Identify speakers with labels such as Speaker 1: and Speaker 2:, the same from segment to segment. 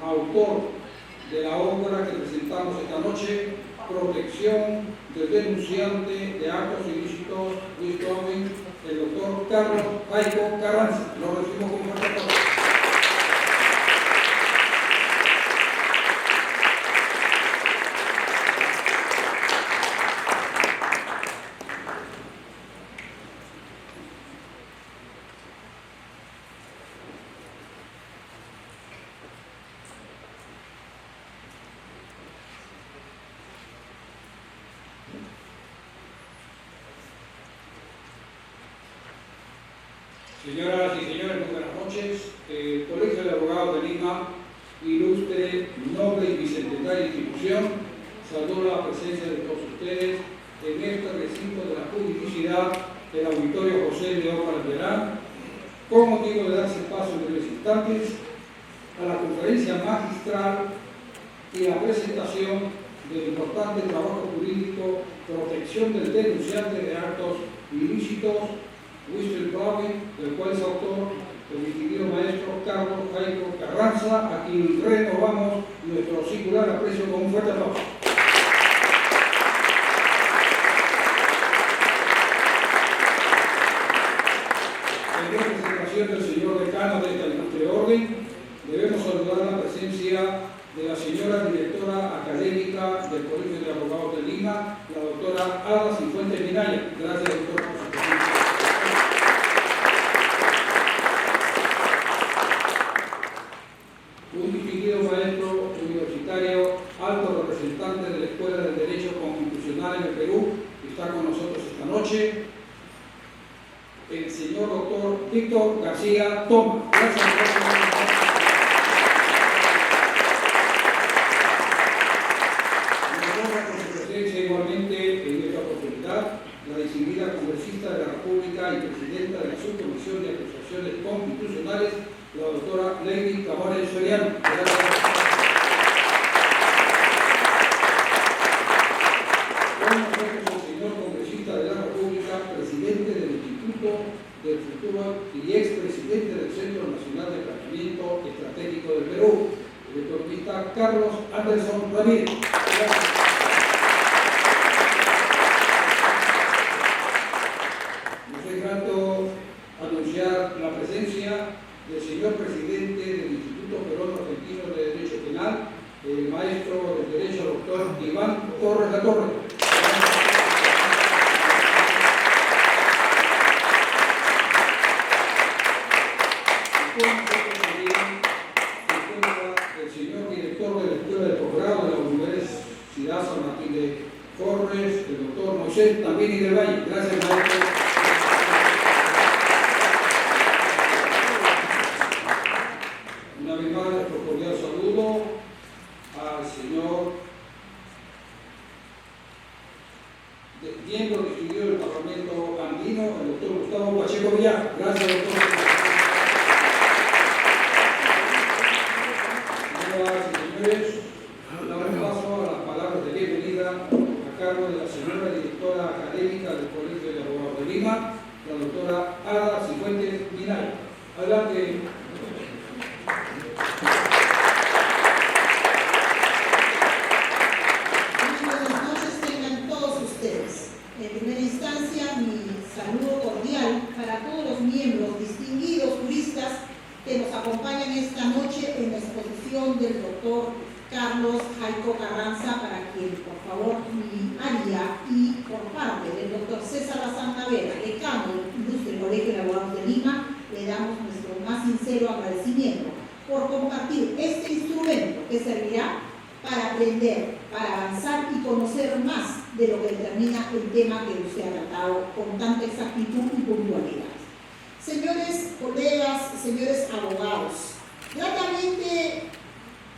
Speaker 1: autor de la obra que presentamos esta noche, Protección del denunciante de actos ilícitos, el doctor Carlos Jaico Carranza. Lo recibimos con fuerte aplauso. Señoras y señores, muy buenas noches. El Colegio de Abogados de Lima, ilustre, noble y bicentenaria institución, saluda la presencia de todos ustedes en este recinto de la juridicidad del Auditorio José León Valderán, con motivo de darse paso en breves instantes a la conferencia magistral y la presentación del importante trabajo jurídico Protección del denunciante de actos ilícitos, whistleblowing, del cual es autor el distinguido maestro Carlos Jaico Carranza, a quien renovamos nuestro singular aprecio con un fuerte aplauso. En representación del señor decano de esta ilustre orden, debemos saludar la presencia de la señora directora académica del Colegio de Abogados de Lima, la doctora Ada Cifuentes Minaya. Gracias, doctora, por su presencia. Un distinguido maestro universitario, alto representante de la Escuela del Derecho Constitucional en el Perú, que está con nosotros esta noche, el señor doctor Víctor García Toma. Gracias, doctor. Igualmente, en esta oportunidad, la distinguida congresista de la República y presidenta de la Subcomisión de Acusaciones Constitucionales, la doctora Lady Camores Soriano. Con nosotros el señor congresista de la República, presidente del Instituto del Futuro y expresidente del Centro Nacional de Planeamiento Estratégico del Perú, el economista Carlos Anderson Ramírez. Anunciar la presencia del señor presidente del Instituto Peruano Argentino de Derecho Penal, el maestro del Derecho, doctor Iván Torres La Torre. El señor director de la Escuela de Posgrado de la Universidad San Martín de Porres, el doctor Moisés Tambini del Valle. Gracias, maestro. Cordial saludo al señor miembro distinguido del Parlamento Andino, el doctor Gustavo Pacheco Villar. Gracias, doctor. Señoras y señores, damos paso a las palabras de bienvenida a cargo de la señora directora académica del Colegio de Abogados de Lima, la doctora Ada Cifuentes Minaya. Adelante.
Speaker 2: En primera instancia, mi saludo cordial para todos los miembros, distinguidos juristas que nos acompañan esta noche en la exposición del doctor Carlos Jaico Carranza, para quien, por favor, mi área y por parte del doctor César Bazán Vera, decano del Ilustre Colegio de Abogados de Lima, le damos nuestro más sincero agradecimiento por compartir este instrumento que servirá para aprender, para avanzar y conocer más de lo que determina el tema que usted ha tratado con tanta exactitud y puntualidad. Señores colegas, señores abogados, gratamente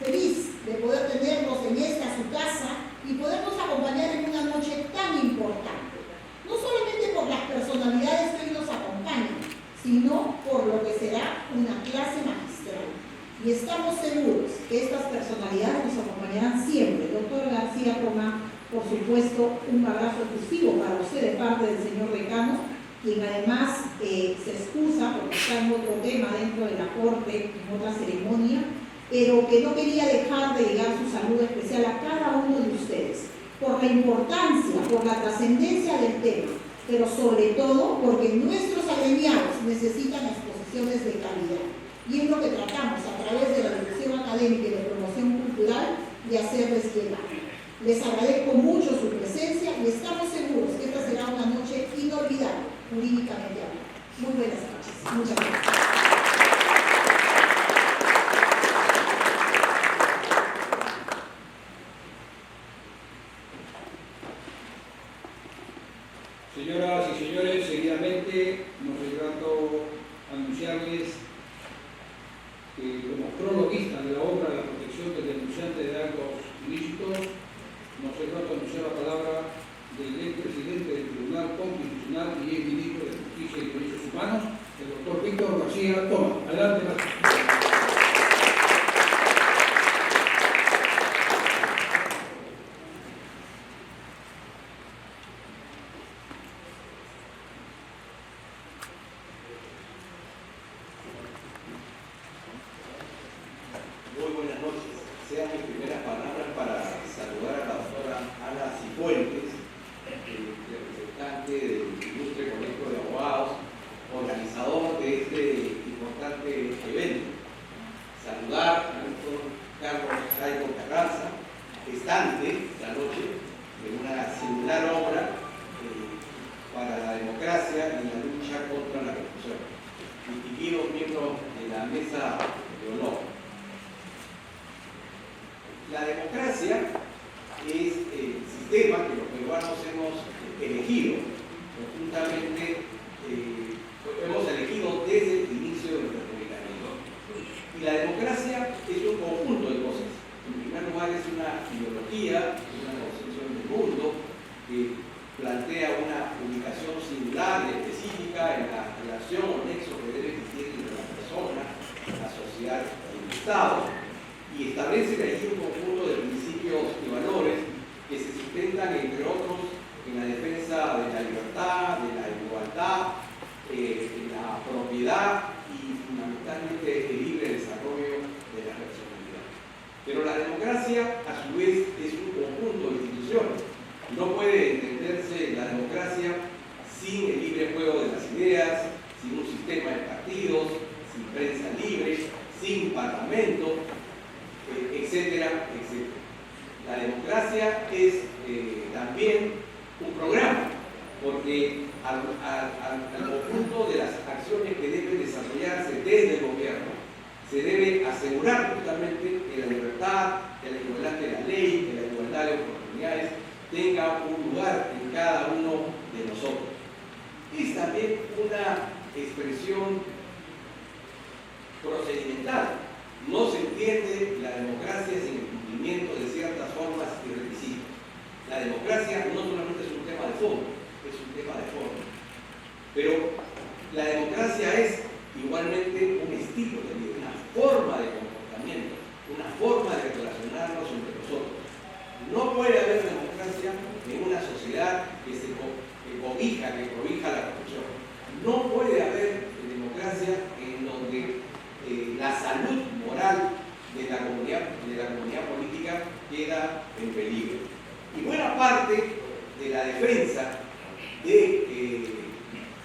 Speaker 2: feliz de poder tenerlos en esta su casa y podernos acompañar en una noche tan importante, no solamente por las personalidades que hoy nos acompañan, sino por lo que será una clase magistral. Y estamos seguros que estas personalidades nos acompañarán siempre. Doctor García Toma, por supuesto, un abrazo efusivo para usted de parte del señor decano, quien además se excusa porque está en otro tema dentro de la corte, en otra ceremonia, pero que no quería dejar de llegar su saludo especial a cada uno de ustedes, por la importancia, por la trascendencia del tema, pero sobre todo porque nuestros agremiados necesitan exposiciones de calidad. Y es lo que tratamos a través de la difusión académica y de promoción cultural de hacerles llegar. Les agradezco mucho su presencia y estamos seguros que esta será una noche inolvidable, jurídicamente hablando. Muy buenas noches. Muchas gracias.
Speaker 1: Señoras y señores, seguidamente nos llegando a anunciarles que como cronologista de la obra de la protección del denunciante de actos ilícitos, nos llegando a anunciar la palabra del expresidente del Tribunal Constitucional y ex ministro de Justicia y Derechos Humanos, el doctor Víctor García Toma. Adelante, maestro.
Speaker 3: La democracia es el sistema que los peruanos hemos elegido conjuntamente, hemos elegido desde el inicio del republicanismo. Y la democracia es un conjunto de cosas. En primer lugar, es una ideología, una concepción del mundo que plantea una ubicación singular y específica en la relación o nexo que debe existir entre la persona, la sociedad y el Estado. Y establece allí un conjunto de principios y valores que se sustentan, entre otros, en la defensa de la libertad, de la igualdad, de la propiedad y fundamentalmente el libre desarrollo de la personalidad. Pero la democracia, a su vez, es un conjunto de instituciones. No puede entenderse la democracia sin el libre juego de las ideas, sin un sistema de partidos, sin prensa libre, sin parlamento, etcétera, etcétera. La democracia es también un programa, porque al conjunto de las acciones que deben desarrollarse desde el gobierno se debe asegurar justamente que la libertad, que la igualdad de la ley, que la igualdad de oportunidades tenga un lugar en cada uno de nosotros. Es también una expresión procedimental. No se entiende la democracia sin el cumplimiento de ciertas formas y requisitos. La democracia no solamente es un tema de fondo, es un tema de forma. Pero la democracia es igualmente un estilo de vida, una forma de comportamiento, una forma de relacionarnos entre nosotros. No puede haber democracia en una sociedad que cobija la corrupción. No puede haber democracia en donde la salud moral de la comunidad política queda en peligro. Y buena parte de la defensa de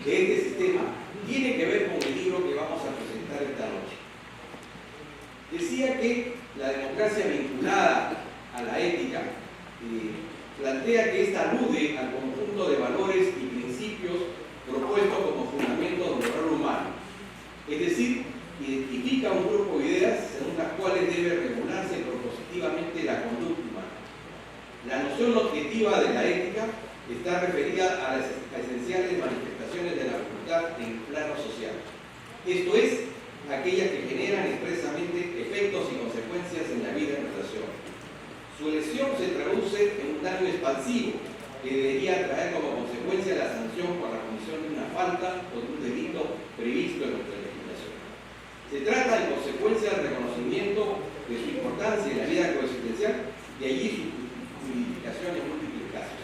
Speaker 3: este sistema tiene que ver con el libro que vamos a presentar esta noche. Decía que la democracia vinculada a la ética plantea que esta alude al conjunto de valores y principios propuestos como fundamento del moral humano. Es decir, identifica un grupo de ideas según las cuales debe regularse propositivamente la conducta humana. La noción objetiva de la ética está referida a las esenciales manifestaciones de la voluntad en el plano social. Esto es, aquellas que generan expresamente efectos y consecuencias en la vida en relación. Su elección se traduce en un daño expansivo que debería traer como consecuencia la sanción por la comisión de una falta o de un delito previsto en nuestra legislación. Se trata en consecuencia del reconocimiento de su importancia en la vida coexistencial, de allí su justificación en múltiples casos.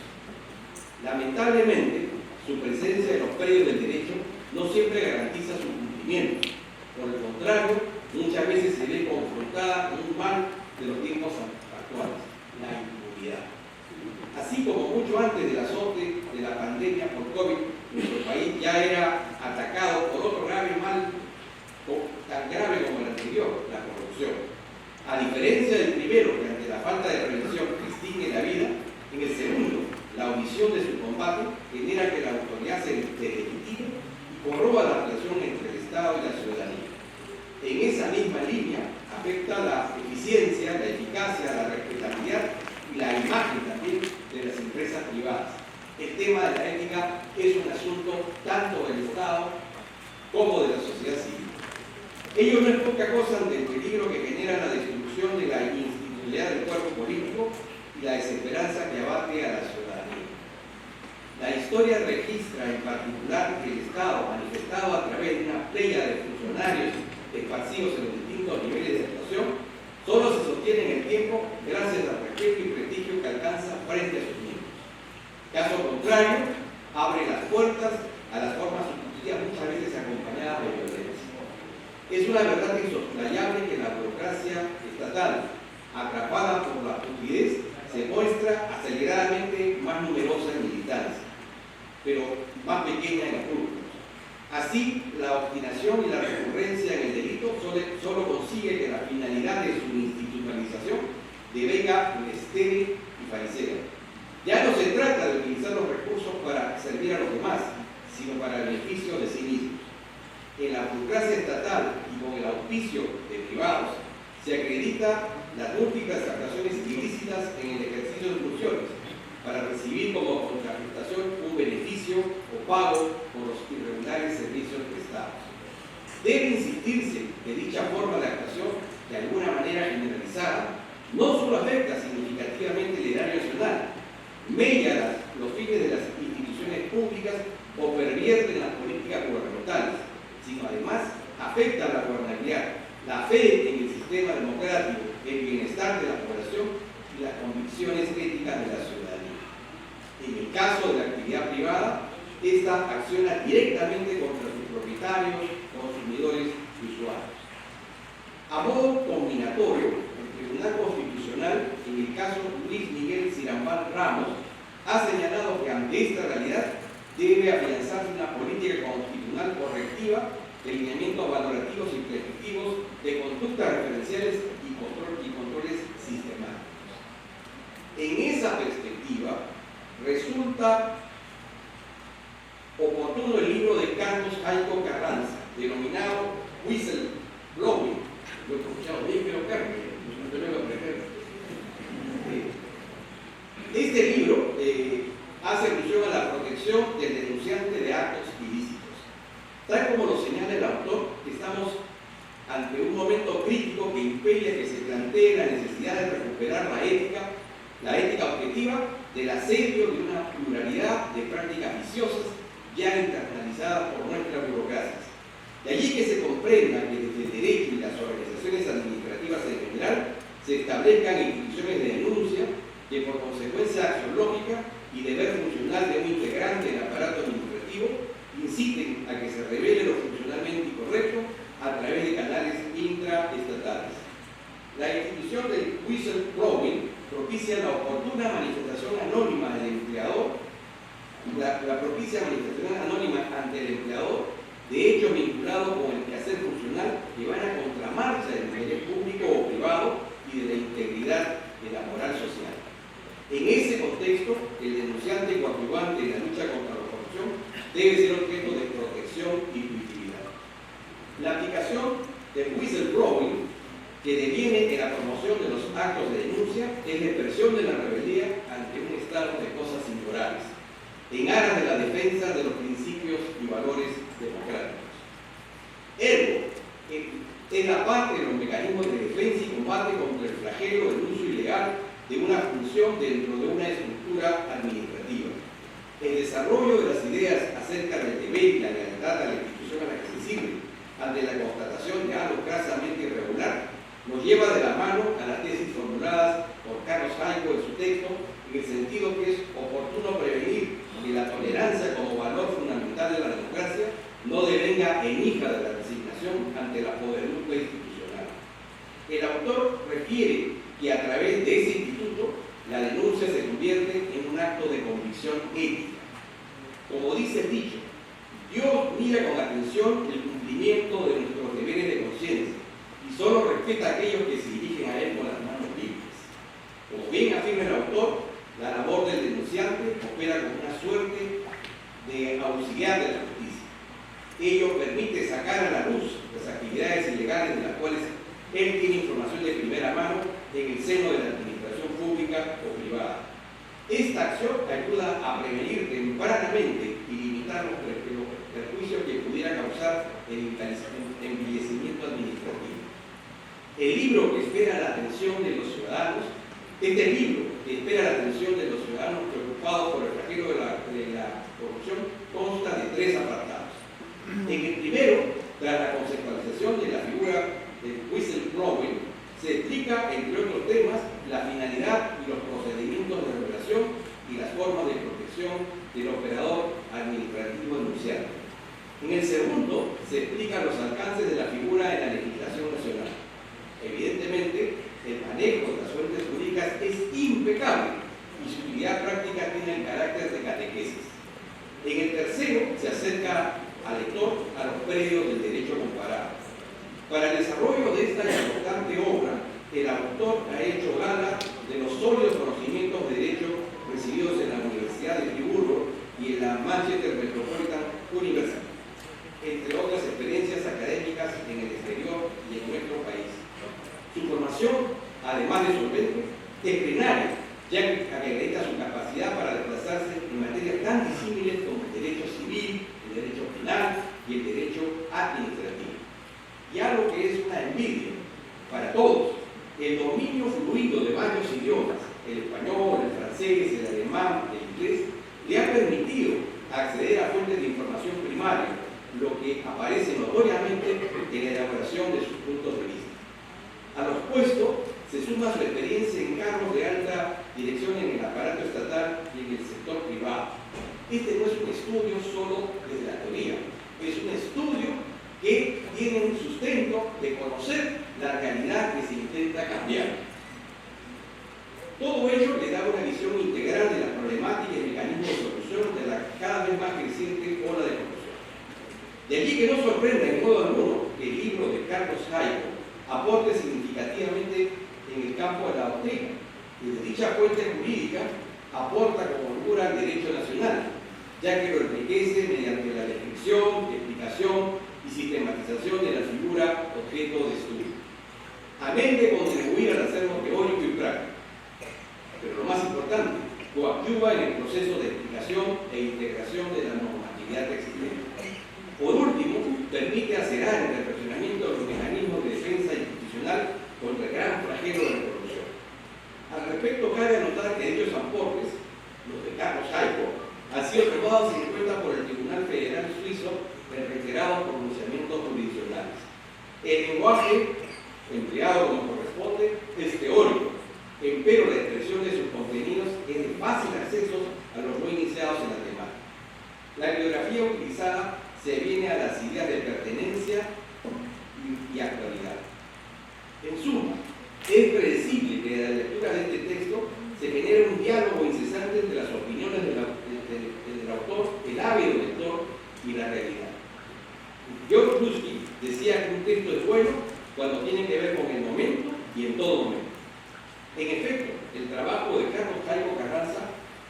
Speaker 3: Lamentablemente, su presencia en los predios del derecho no siempre garantiza su cumplimiento. Por el contrario, muchas veces se ve confrontada con un mal de los tiempos actuales, la impunidad. Así como mucho antes del azote de la pandemia por COVID, nuestro país ya era atacado por otro grave mal, tan grave como el anterior, la corrupción. A diferencia del primero, que ante la falta de prevención extingue la vida, en el segundo, la omisión de su combate genera que la autoridad se delegitime y corroba la relación entre el Estado y la ciudadanía. En esa misma línea afecta la eficiencia, la eficacia, la respetabilidad y la imagen también de las empresas privadas. El tema de la ética es un asunto tanto del Estado como de la sociedad civil. Ello no es poca cosa ante el peligro que genera la destrucción de la institucionalidad del cuerpo político y la desesperanza que abate a la ciudadanía. La historia registra en particular que el Estado, manifestado a través de una playa de funcionarios esparcidos en los distintos niveles de actuación, solo se sostiene en el tiempo gracias al respeto y prestigio que alcanza frente a sus miembros. Caso contrario, abre las puertas a las formas sustitutivas, muchas veces acompañadas de violencia. Es una verdad insoslayable que la burocracia estatal, atrapada por la estupidez, se muestra aceleradamente más numerosa en militancia, pero más pequeña en los grupos. Así, la obstinación y la recurrencia en el delito solo consigue que la finalidad de su institucionalización devenga estéril y farisea. Ya no se trata de utilizar los recursos para servir a los demás, sino para el beneficio de sí mismos. En la burocracia estatal y con el auspicio de privados se acredita las múltiples actuaciones ilícitas en el ejercicio de funciones para recibir como contraprestación un beneficio o pago por los irregulares servicios prestados. Debe insistirse que dicha forma de actuación, de alguna manera generalizada, no solo afecta significativamente el erario nacional, mella los fines de las instituciones públicas o pervierte las políticas gubernamentales, sino además afecta la gobernabilidad, la fe en el sistema democrático, el bienestar de la población y las convicciones éticas de la ciudadanía. En el caso de la actividad privada, esta acciona directamente contra sus propietarios, consumidores y usuarios. A modo combinatorio, el Tribunal Constitucional, en el caso Luis Miguel Sirambal Ramos, ha señalado que ante esta realidad debe afianzarse una política constitucional correctiva de lineamientos valorativos y prescriptivos de conductas referenciales y controles sistemáticos. En esa perspectiva, resulta oportuno el libro de Carlos Jaiko Carranza, denominado Whistleblowing. Lo he escuchado bien, creo que no lo voy a aprender. Este libro hace alusión a la protección del denunciante de actos ilícitos. Tal como lo señala el autor, estamos ante un momento crítico que impide que se plantee la necesidad de recuperar la ética objetiva del asedio de una pluralidad de prácticas viciosas ya internalizadas por nuestras burocracias. De allí que se comprenda que desde el derecho y las organizaciones administrativas en general se establezcan instituciones de denuncia que por consecuencia axiológica y deber funcional de un integrante del aparato administrativo inciten a que se revele lo funcionalmente incorrecto a través de canales intraestatales. La institución del whistleblowing propicia la oportuna manifestación anónima del empleador, la propicia manifestación anónima ante el empleador de hechos vinculados con el quehacer funcional que van a contramarcha del interés público o privado y de la integridad de la moral social. En ese contexto, el denunciante coadyuvante en la lucha contra la corrupción debe ser objeto de protección y punitividad. La aplicación del whistleblowing, que deviene en la promoción de los actos de denuncia, es la expresión de la rebeldía ante un estado de cosas inmorales, en aras de la defensa de los principios y valores democráticos. Ergo, es la parte de los mecanismos de defensa y combate contra el flagelo del uso ilegal de una función dentro de una estructura administrativa. El desarrollo de las ideas acerca del deber y la lealtad a la institución a la que se sirve ante la constatación de algo crasamente irregular nos lleva de la mano a las tesis formuladas por Carlos Jaiko en su texto, en el sentido que es oportuno prevenir que la tolerancia como valor fundamental de la democracia no devenga en hija de la resignación ante la poderosa institución. que a través de ese instituto la denuncia se convierte en un acto de convicción ética. Como dice el dicho, Dios mira con atención el cumplimiento de nuestros deberes de conciencia y solo respeta a aquellos que se dirigen a Él con las manos limpias. Como bien afirma el autor, la labor del denunciante opera como una suerte de auxiliar de la justicia. Ello permite sacar a la luz las actividades ilegales de las cuales él tiene información de primera mano en el seno de la administración pública o privada. Esta acción ayuda a prevenir tempranamente y limitar los perjuicios que pudiera causar el envilecimiento administrativo. El libro que espera la atención de los ciudadanos, este libro que espera la atención de los ciudadanos preocupados por el flagelo de la corrupción, consta de 3 apartados. En el primero, tras la conceptualización de la figura del whistleblowing, se explica, entre otros temas, la finalidad y los procedimientos de revelación y las formas de protección del operador administrativo denunciado. En el segundo, se explican los alcances de la figura en la legislación nacional. Evidentemente, el manejo de las fuentes jurídicas es impecable y su utilidad práctica tiene el carácter de catequesis. En el tercero, se acerca al lector a los predios del derecho comparado. Para el desarrollo de esta importante obra, el autor ha hecho gala de los sólidos conocimientos de derecho recibidos en la Universidad de Friburgo y en la Manchester Metropolitan University, entre otras experiencias académicas en el exterior y en nuestro país. Su formación, además de solvente, es plenaria, ya que acredita su capacidad para desplazarse en materias tan disímiles como el derecho civil, el derecho penal y el derecho administrativo. Y algo que es una envidia para todos, el dominio fluido de varios idiomas, el español, el francés, el alemán, el inglés, le ha permitido acceder a fuentes de información primaria, lo que aparece notoriamente en la elaboración de sus puntos de vista. A lo expuesto se suma su experiencia en cargos de alta dirección en el aparato estatal y en el sector privado. Este no es un estudio solo desde la teoría, es un estudio que tiene un sustento de conocer la realidad que se intenta cambiar. Todo ello le da una visión integral de la problemática y el mecanismo de solución de la cada vez más creciente ola de corrupción. De allí que no sorprenda en modo alguno que el libro de Carlos Jaico aporte significativamente en el campo de la doctrina, y de dicha fuente jurídica aporta con holgura al derecho nacional, ya que lo enriquece mediante la descripción, explicación y sistematización de la figura objeto de estudio, amén de contribuir al acervo teórico y práctico. Pero lo más importante, coadyuva en el proceso de explicación e integración de la normatividad existente. Por último, permite acerar el perfeccionamiento de los mecanismos de defensa institucional contra el gran flagelo de la corrupción. Al respecto, cabe anotar que dichos aportes, los de Carlos Jaico, han sido tomados en cuenta por el Tribunal Federal Suizo en reiterados pronunciamientos jurisdiccionales. El lenguaje empleado como corresponde es teórico, pero la expresión de sus contenidos es de fácil acceso a los no iniciados en la temática. La bibliografía utilizada se viene a las ideas de pertenencia y actualidad. En suma, es predecible que de la lectura de este texto se genere un diálogo incesante entre las opiniones del autor, el ávido lector y la realidad. George Ruskin decía que un texto es bueno cuando tiene que ver con el momento y en todo momento. En efecto, el trabajo de Carlos Jaico Carranza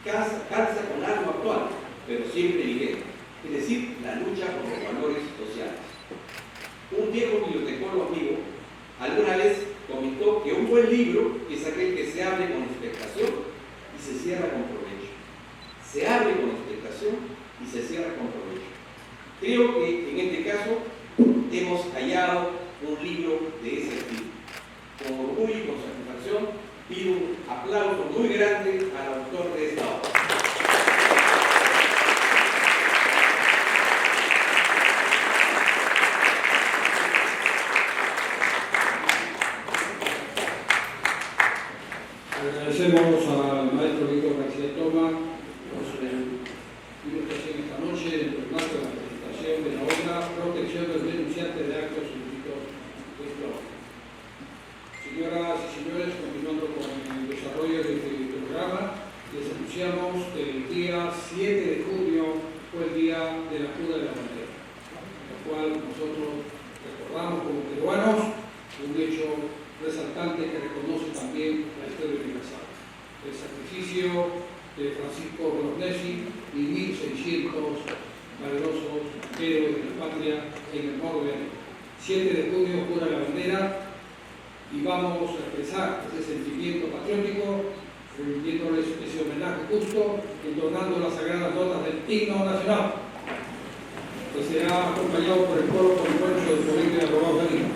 Speaker 3: calza con algo actual, pero siempre vigente, es decir, la lucha por los valores sociales. Un viejo bibliotecólogo amigo alguna vez comentó que un buen libro es aquel que se abre con expectación y se cierra con provecho. Se abre con expectación y se cierra con provecho. Creo que en este caso hemos hallado un libro de ese estilo. Con orgullo y con satisfacción pido un aplauso muy grande al autor de esta obra.
Speaker 1: Agradecemos al maestro Víctor García Toma por su ilustración esta noche en el marco de la presentación de la obra Protección del denunciante de actos ilícitos de explotación. Señoras y señores, continuando con el desarrollo de este programa, les anunciamos que el día 7 de junio fue el día de la Cruz de la Bandera, lo cual nosotros recordamos como peruanos un hecho resaltante que reconoce también la historia universal, el sacrificio de Francisco Bolognesi y 1.600 valerosos héroes de la patria en el Morro de Arena. 7 de junio jura la bandera y vamos a expresar ese sentimiento patriótico, rindiéndoles ese homenaje justo, entonando las sagradas notas del himno nacional, que será acompañado por el coro conjunto del Colegio de Abogados de Lima.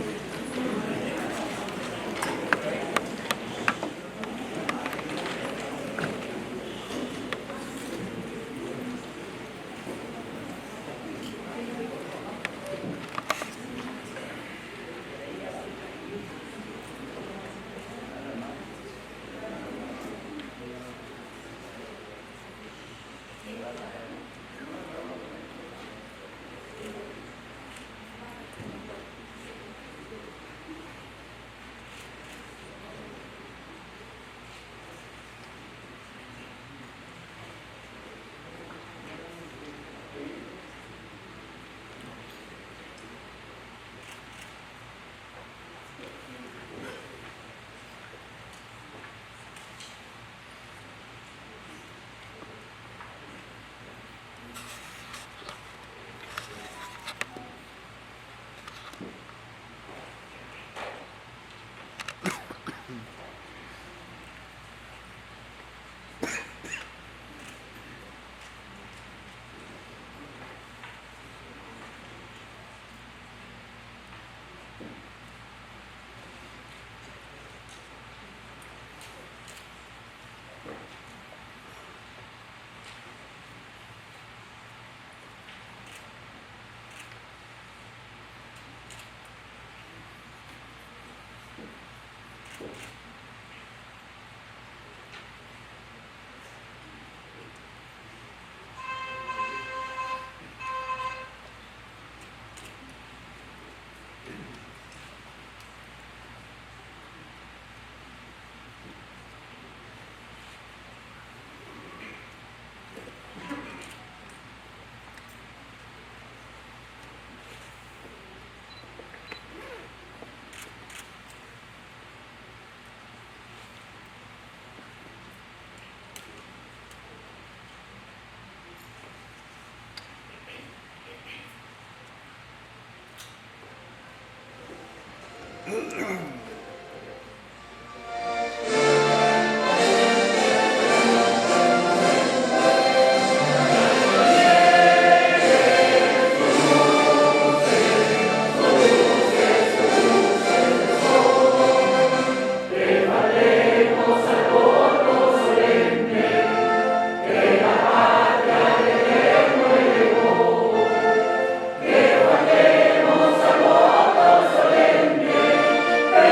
Speaker 4: Que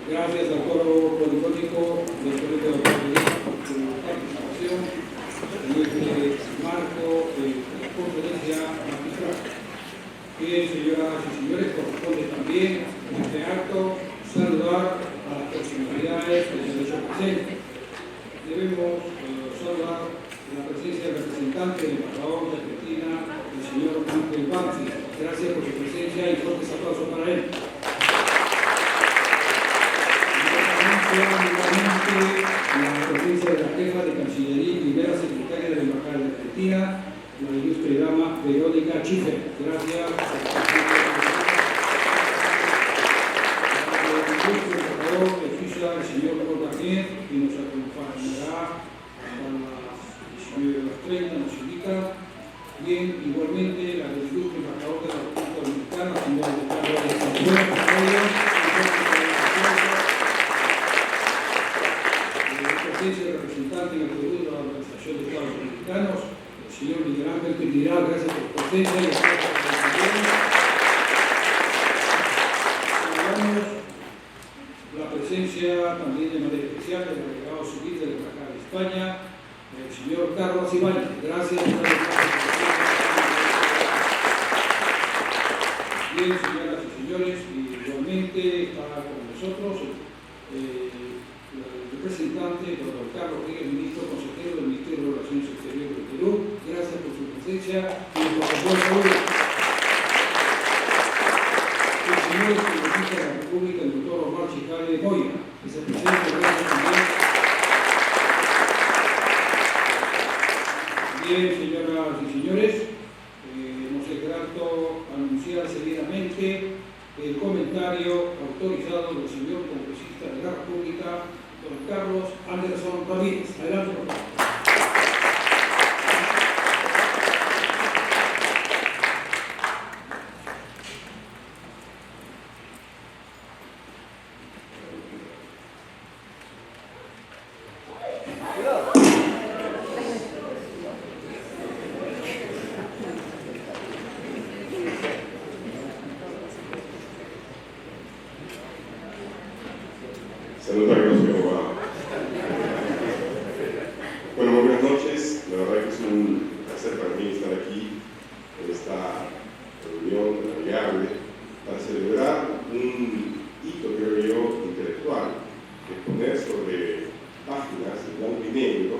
Speaker 1: Gracias al coro polifónico del Colegio de Autoridad por su participación en este marco de conferencia magistral. Bien, señoras y señores, corresponde también en este acto saludar a las personalidades que se han hecho presentes. Debemos saludar la presencia del representante del embajador de Argentina, el señor Ángel Banfi. Gracias por su presencia y fuertes aplausos para él. Igualmente, la presencia de la jefa de Cancillería y primera secretaria de la Embajada de Argentina, la ilustre dama Verónica Schiffer. Gracias. El señor Cordagier, que nos acompañará hasta las 19:30, nos indica. Bien, igualmente la del ilustre embajador de la República Dominicana, señor el representante en el Perú de la Organización de Estados Americanos, el señor Miguel Ángel Trinidad. Gracias por su presencia y la presencia también de manera especial del delegado civil de la Embajada de España, el señor Carlos Ibáñez. Gracias por la presencia. Bien, señoras y señores, igualmente está con nosotros el representante, don Carlos Rodríguez, ministro consejero del Ministerio de Relaciones Exteriores del Perú. Gracias por su presencia y por supuesto el señor presidente de la República, el doctor Omar Chicale de Moya, vicepresidente. Gracias también. Bien, señoras y señores, nos es grato anunciar seguidamente el comentario autorizado del señor congresista de la República, don Carlos Anderson Ramírez. Adelante, por favor.
Speaker 4: Saludos, señor abogado. Bueno, muy buenas noches. La verdad que es un placer para mí estar aquí en esta reunión amigable para celebrar un hito, creo yo, intelectual, de poner sobre páginas en blanco y negro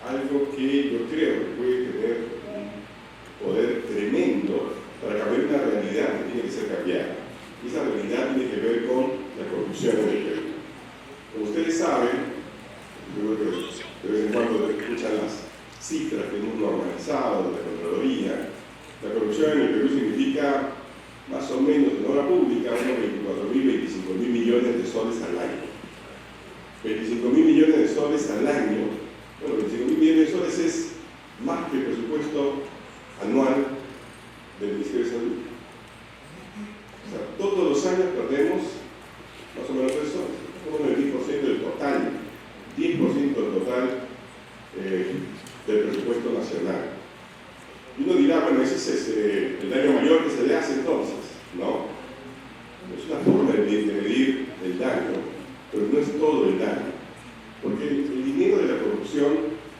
Speaker 4: algo que yo creo que puede tener un poder tremendo para cambiar una realidad que tiene que ser cambiada. Y esa realidad tiene que ver con la corrupción en el Perú. Como ustedes saben, yo creo que de vez en cuando escuchan las cifras que hemos normalizado de la Contraloría, la corrupción en el Perú significa más o menos en obra pública unos 24.000, 25.000 millones de soles al año. 25.000 millones de soles al año, bueno, 25.000 millones de soles es más que el presupuesto anual del Ministerio de Salud. O sea, todos los años perdemos más o menos 3 soles. Como el 10% del total, 10% del total del presupuesto nacional. Y uno dirá, bueno, ese es el daño mayor que se le hace entonces, ¿no? Es una forma de medir el daño, pero no es todo el daño. Porque el dinero de la corrupción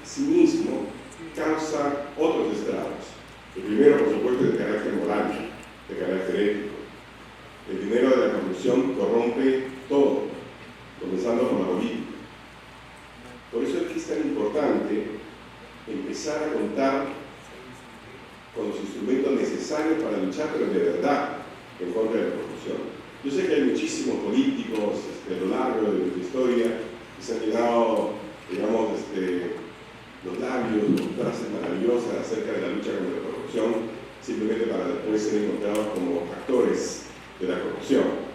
Speaker 4: a sí mismo causa otros estragos. El primero, por supuesto, es de carácter moral, de carácter ético. El dinero de la corrupción corrompe todo, comenzando por la política. Por eso es que es tan importante empezar a contar con los instrumentos necesarios para luchar, pero de verdad, en contra de la corrupción. Yo sé que hay muchísimos políticos a lo largo de nuestra historia que se han llenado, digamos, los labios con frases maravillosas acerca de la lucha contra la corrupción, simplemente para después ser encontrados como actores de la corrupción.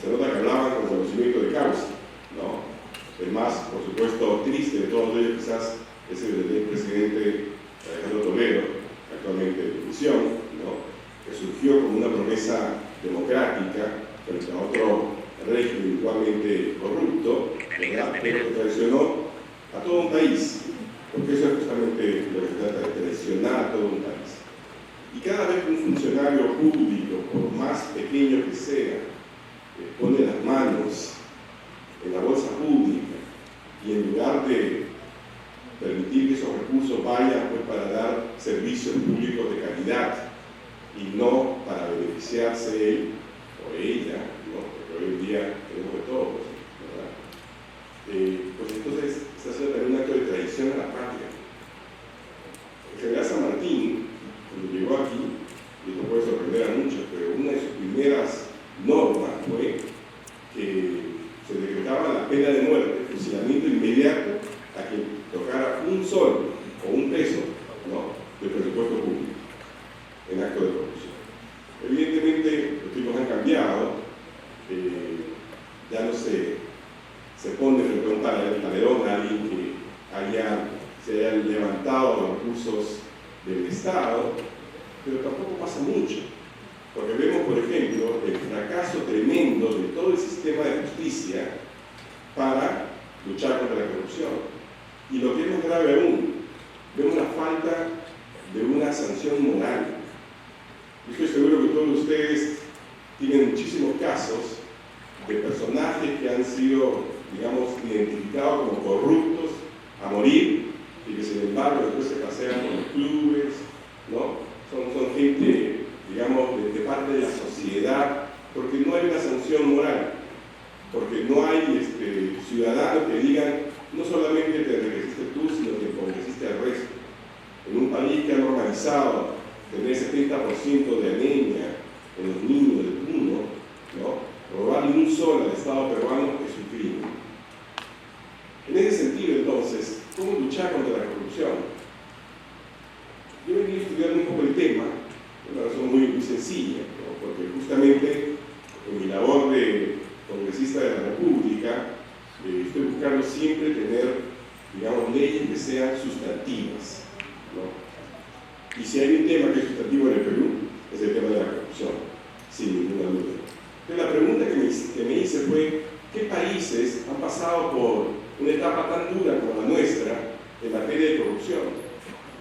Speaker 4: Se nota que hablaban con conocimiento de causa, ¿no? El más, por supuesto, triste de todos ellos quizás es el del presidente Alejandro Toledo, actualmente en prisión, ¿no? Que surgió como una promesa democrática frente a otro régimen igualmente corrupto, ¿verdad? Pero que traicionó a todo un país, porque eso es justamente lo que se trata de traicionar a todo un país. Y cada vez que un funcionario público, por más pequeño que sea, pone las manos no para beneficiarse él o ella, ¿no? Porque hoy en día tenemos de todos, ¿verdad? Pues entonces está haciendo también un acto de traición a la patria. El general San Martín, cuando llegó aquí, y esto puede sorprender a muchos, pero una de sus primeras normas fue que se decretaba la pena de muerte, fusilamiento inmediato a quien tocara un sol o un peso, ¿no?, del presupuesto público en acto de corrupción. Evidentemente los tiempos han cambiado, ya no se pone frente a un paredón a alguien que se haya levantado los recursos del Estado, pero tampoco pasa mucho, porque vemos, por ejemplo, el fracaso tremendo de todo el sistema de justicia para luchar contra la corrupción. Y lo que es más grave aún, vemos la falta de una sanción moral. Yo estoy seguro que todos ustedes tienen muchísimos casos de personajes que han sido, digamos, identificados como corruptos a morir y que sin embargo después se pasean por los clubes, ¿no? Son gente, digamos, de parte de la sociedad, porque no hay una sanción moral, porque no hay ciudadanos que digan, no solamente te enriqueciste tú, sino que empobreciste al resto. En un país que ha normalizado tener 70% de anemia en los niños del mundo, ¿no?, robarle un sol al Estado peruano es un crimen. En ese sentido, entonces, ¿cómo luchar contra la corrupción? Yo he venido estudiando un poco el tema, por una razón muy sencilla, ¿no?, porque justamente en mi labor de congresista de la República estoy buscando siempre tener, digamos, leyes que sean sustantivas, ¿no? Y si hay un tema que es sustantivo en el Perú, es el tema de la corrupción, sin ninguna duda. Entonces la pregunta que me hice fue, ¿qué países han pasado por una etapa tan dura como la nuestra en materia de corrupción?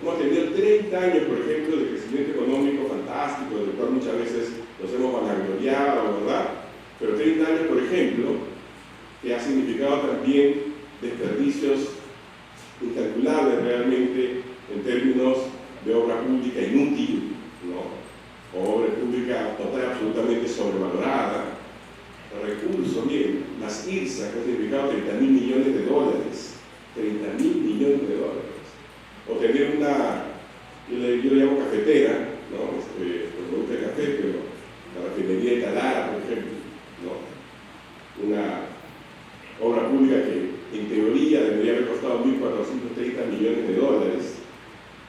Speaker 4: Hemos tenido 30 años, por ejemplo, de crecimiento económico fantástico, del cual muchas veces nos hemos vanagloriado, ¿verdad? Pero 30 años, por ejemplo, que ha significado también desperdicios incalculables realmente en términos de obra pública inútil, ¿no?, o obra pública total absolutamente sobrevalorada, recursos, bien, las IRSA, que han significado 30.000 millones de dólares, 30.000 millones de dólares. O tener una, yo le llamo cafetera, ¿no?, porque me gusta el café, pero la refinería de Talara, por ejemplo, ¿no?, una obra pública que en teoría debería haber costado 1.430 millones de dólares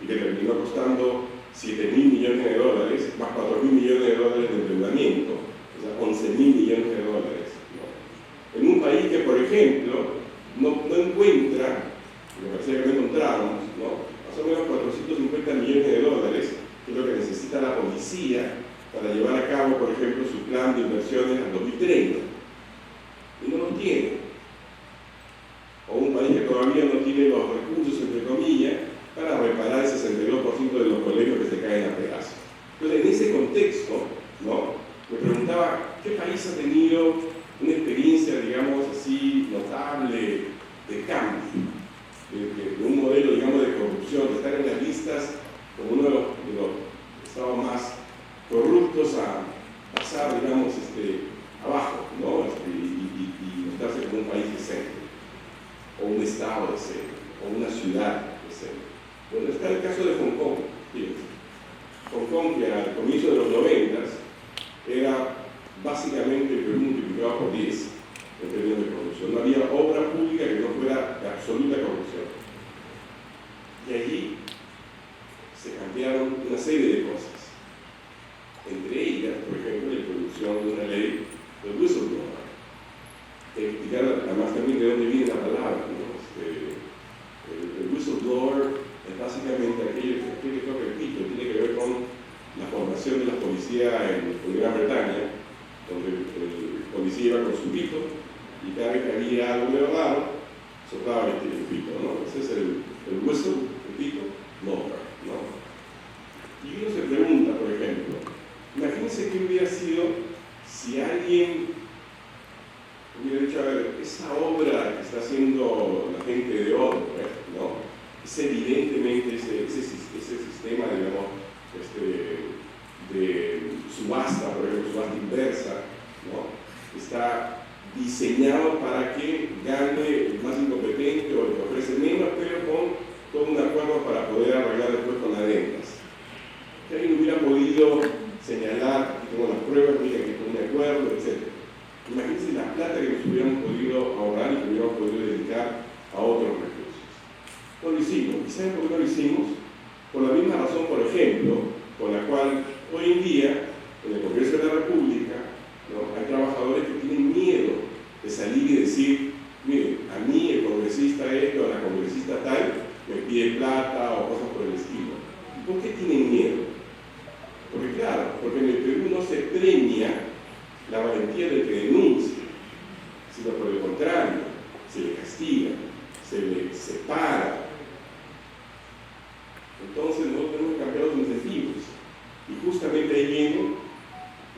Speaker 4: y que terminó costando 7.000 millones de dólares, más 4.000 millones de dólares de endeudamiento, o sea, 11.000 millones de dólares, ¿no?, en un país que, por ejemplo, no encuentra, me parecía que no encontramos, ¿no?, más o menos 450 millones de dólares, que es lo que necesita la policía para llevar a cabo, por ejemplo, su plan de inversiones al 2030. Y no lo tiene. O un país que todavía no tiene los recursos, entre comillas, para reparar el 62% de los colegios que se caen a pedazos. Entonces, en ese contexto, ¿no?, me preguntaba, ¿qué país ha tenido una experiencia, digamos así, notable de cambio? De un modelo, digamos, de corrupción, de estar en las listas como uno de los estados más corruptos a pasar, digamos, abajo, ¿no?, y mostrarse como un país decente, o un estado decente, o una ciudad decente. Bueno, está el caso de Hong Kong. Fíjense. Hong Kong, que al comienzo de los 90 era básicamente el Perú multiplicado por 10 en términos de corrupción. No había obra pública que no fuera de absoluta corrupción. Y allí se cambiaron una serie de cosas. Entre ellas, por ejemplo, la introducción de una ley del whistleblower. Explicar además también de dónde viene la palabra, ¿no? El whistleblower es básicamente aquello que yo repito, tiene que ver con la formación de la policía en Gran Bretaña, donde el policía iba con su pito y cada vez que había algo de raro, soplaba el pito, ¿no? Ese es el whistle, el pito, blower, ¿no? Y uno se pregunta, por ejemplo, imagínense qué hubiera sido si alguien hubiera dicho, a ver, esa obra que está haciendo la gente de Odebrecht, ¿no?, es evidentemente ese sistema, digamos, subasta, por ejemplo, subasta inversa, ¿no? Está diseñado para que gane el más incompetente o el que ofrece menos, pero con todo un acuerdo para poder arreglar después con adendas. Que alguien hubiera podido señalar, que tengo las pruebas, mira que estoy de acuerdo, etc. Imagínense la plata que nos hubiéramos podido ahorrar y que hubiéramos podido dedicar a otros recursos. No lo hicimos. ¿Y saben por qué no lo hicimos? Por la misma razón, por ejemplo, con la cual hoy en día, en el Congreso de la República, ¿no?, hay trabajadores que tienen miedo de salir y decir, mire, a mí el congresista esto, a la congresista tal, me pide plata o cosas por el estilo. ¿Por qué tienen miedo? Porque claro, porque en el Perú no se premia la valentía del que denuncia, sino por el contrario, se le castiga, se le separa. Entonces nosotros tenemos que cambiar los incentivos. Y justamente ahí viene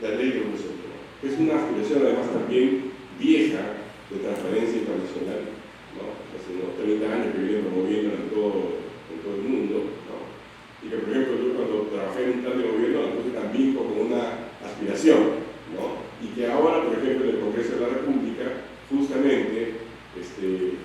Speaker 4: la ley de whistleblower, que es una aspiración además también vieja de transparencia internacional, ¿no? Hace unos 30 años que viene promoviendo en todo el mundo, ¿no? Y que, por ejemplo, yo cuando trabajé en un plan de gobierno la puse también como una aspiración, ¿no? Y que ahora, por ejemplo, en el Congreso de la República, justamente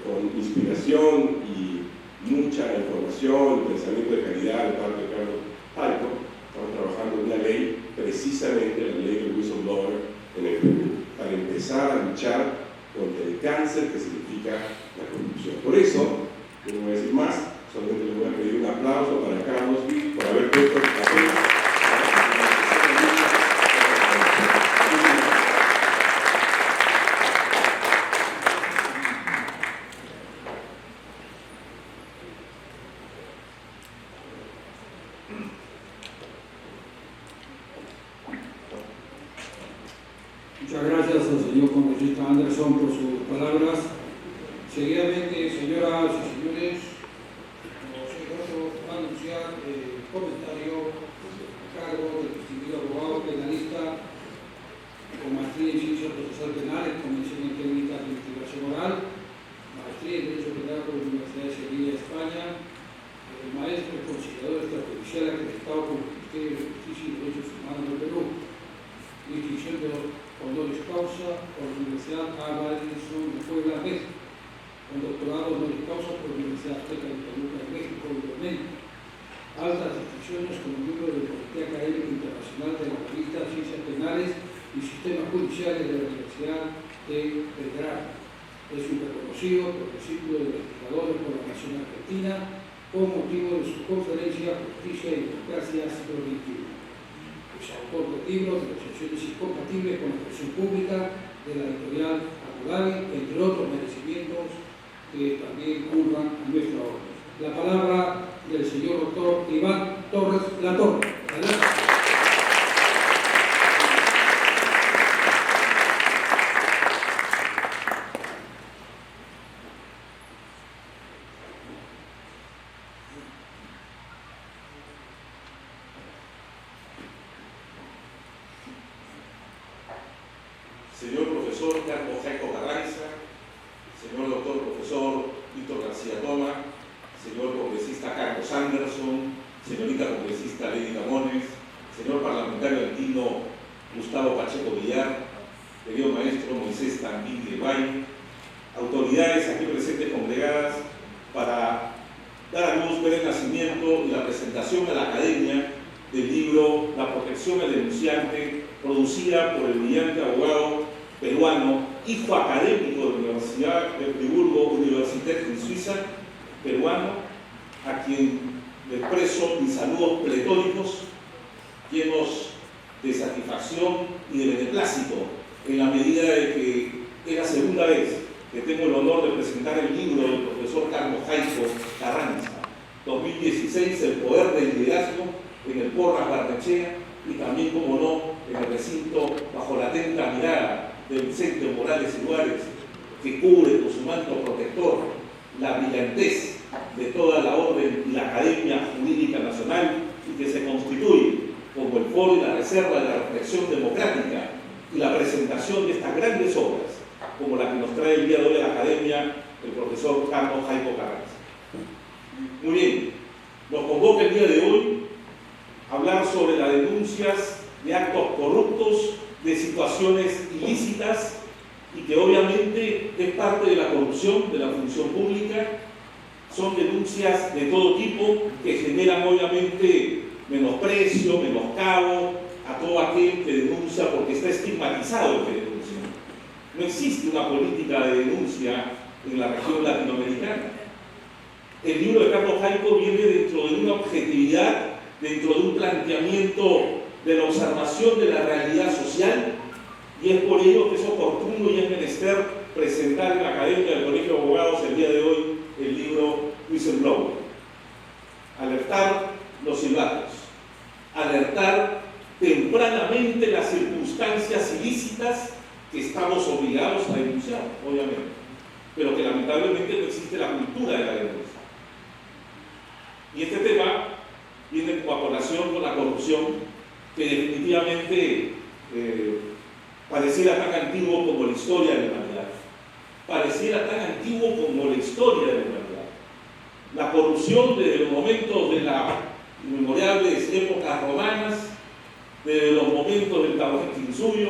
Speaker 4: con inspiración y mucha información y pensamiento de calidad de parte de Carlos Jaico, estamos trabajando en una ley, precisamente la ley del whistleblower en el Perú, para empezar a luchar contra el cáncer que significa la corrupción. Por eso, no voy a decir más, solamente les voy a pedir un aplauso para Carlos por haber puesto la ley.
Speaker 1: Muchas gracias al señor congresista Anderson por sus palabras. Seguidamente, señoras y señores, los señores van a anunciar el comentario a cargo del distinguido abogado penalista con maestría en Ciencias Procesales Penales, Convención en Técnicas de Investigación Oral, maestría en Derecho Penal por la Universidad de Sevilla, España, maestro y conciliador extrajudicial acreditado por el Ministerio de Justicia y Derechos Humanos del Perú, distinción de honoris causa por la Universidad Álvarez de Puebla, México, con doctorado honoris causa por la Universidad Azteca de Toluca, México, igualmente. Altas distinciones como miembro del Comité Académico Internacional de la Revista Ciencias Penales y Sistemas Judiciales de la Universidad de Belgrano. Es un reconocido por el Círculo de Investigadores por la Nación Argentina con motivo de su conferencia Justicia y Democracia siglo XXI. Es autor de libros de asociaciones incompatibles con la función pública de la editorial Abu Dhabi, entre otros merecimientos que también curvan a nuestra orden. La palabra del señor doctor Iván Torres Latorre. Adelante.
Speaker 5: Señor profesor Carlos Jaico Carranza, señor doctor profesor Víctor García Toma, señor congresista Carlos Anderson, señorita congresista Lady Camones, señor parlamentario andino Gustavo Pacheco Villar, querido maestro Moisés Tambín de Bay, autoridades aquí presentes congregadas para dar a luz, ver el nacimiento y la presentación a la academia del libro La protección al denunciante, producida por el brillante abogado peruano, hijo académico de la Universidad de Friburgo, Universität en Suiza, peruano, a quien le expreso mis saludos pletóricos, llenos de satisfacción y de beneplácito, en la medida de que es la segunda vez que tengo el honor de presentar el libro del profesor Carlos Jaico Carranza, 2016, El poder del liderazgo, en el Porras Barnechea, y también, como no, en el recinto bajo la atenta mirada de Vicente Morales y Juárez, que cubre con su manto protector la brillantez de toda la orden y la Academia Jurídica Nacional, y que se constituye como el foro y la reserva de la reflexión democrática y la presentación de estas grandes obras, como la que nos trae el día de hoy a la Academia el profesor Carlos Jaico Carranza. Muy bien, nos convoca el día de hoy a hablar sobre sobre las denuncias de actos corruptos, de situaciones ilícitas, y que obviamente es parte de la corrupción de la función pública. Son denuncias de todo tipo que generan obviamente menosprecio, menoscabo a todo aquel que denuncia, porque está estigmatizado el que denuncia. No existe una política de denuncia en la región latinoamericana. El libro de Carlos Jaico viene dentro de una objetividad, dentro de un planteamiento de la observación de la realidad social, y es por ello que es oportuno y es menester presentar en la Academia del Colegio de Abogados el día de hoy el libro Whistleblower. Alertar los silbatos, alertar tempranamente las circunstancias ilícitas que estamos obligados a denunciar, obviamente, pero que lamentablemente no existe la cultura de la denuncia. Y este tema viene en colaboración con la corrupción, que definitivamente pareciera tan antiguo como la historia de la humanidad. Pareciera tan antiguo como la historia de la humanidad. La corrupción desde los momentos de las inmemorables épocas romanas, desde los momentos del Tahuantinsuyo,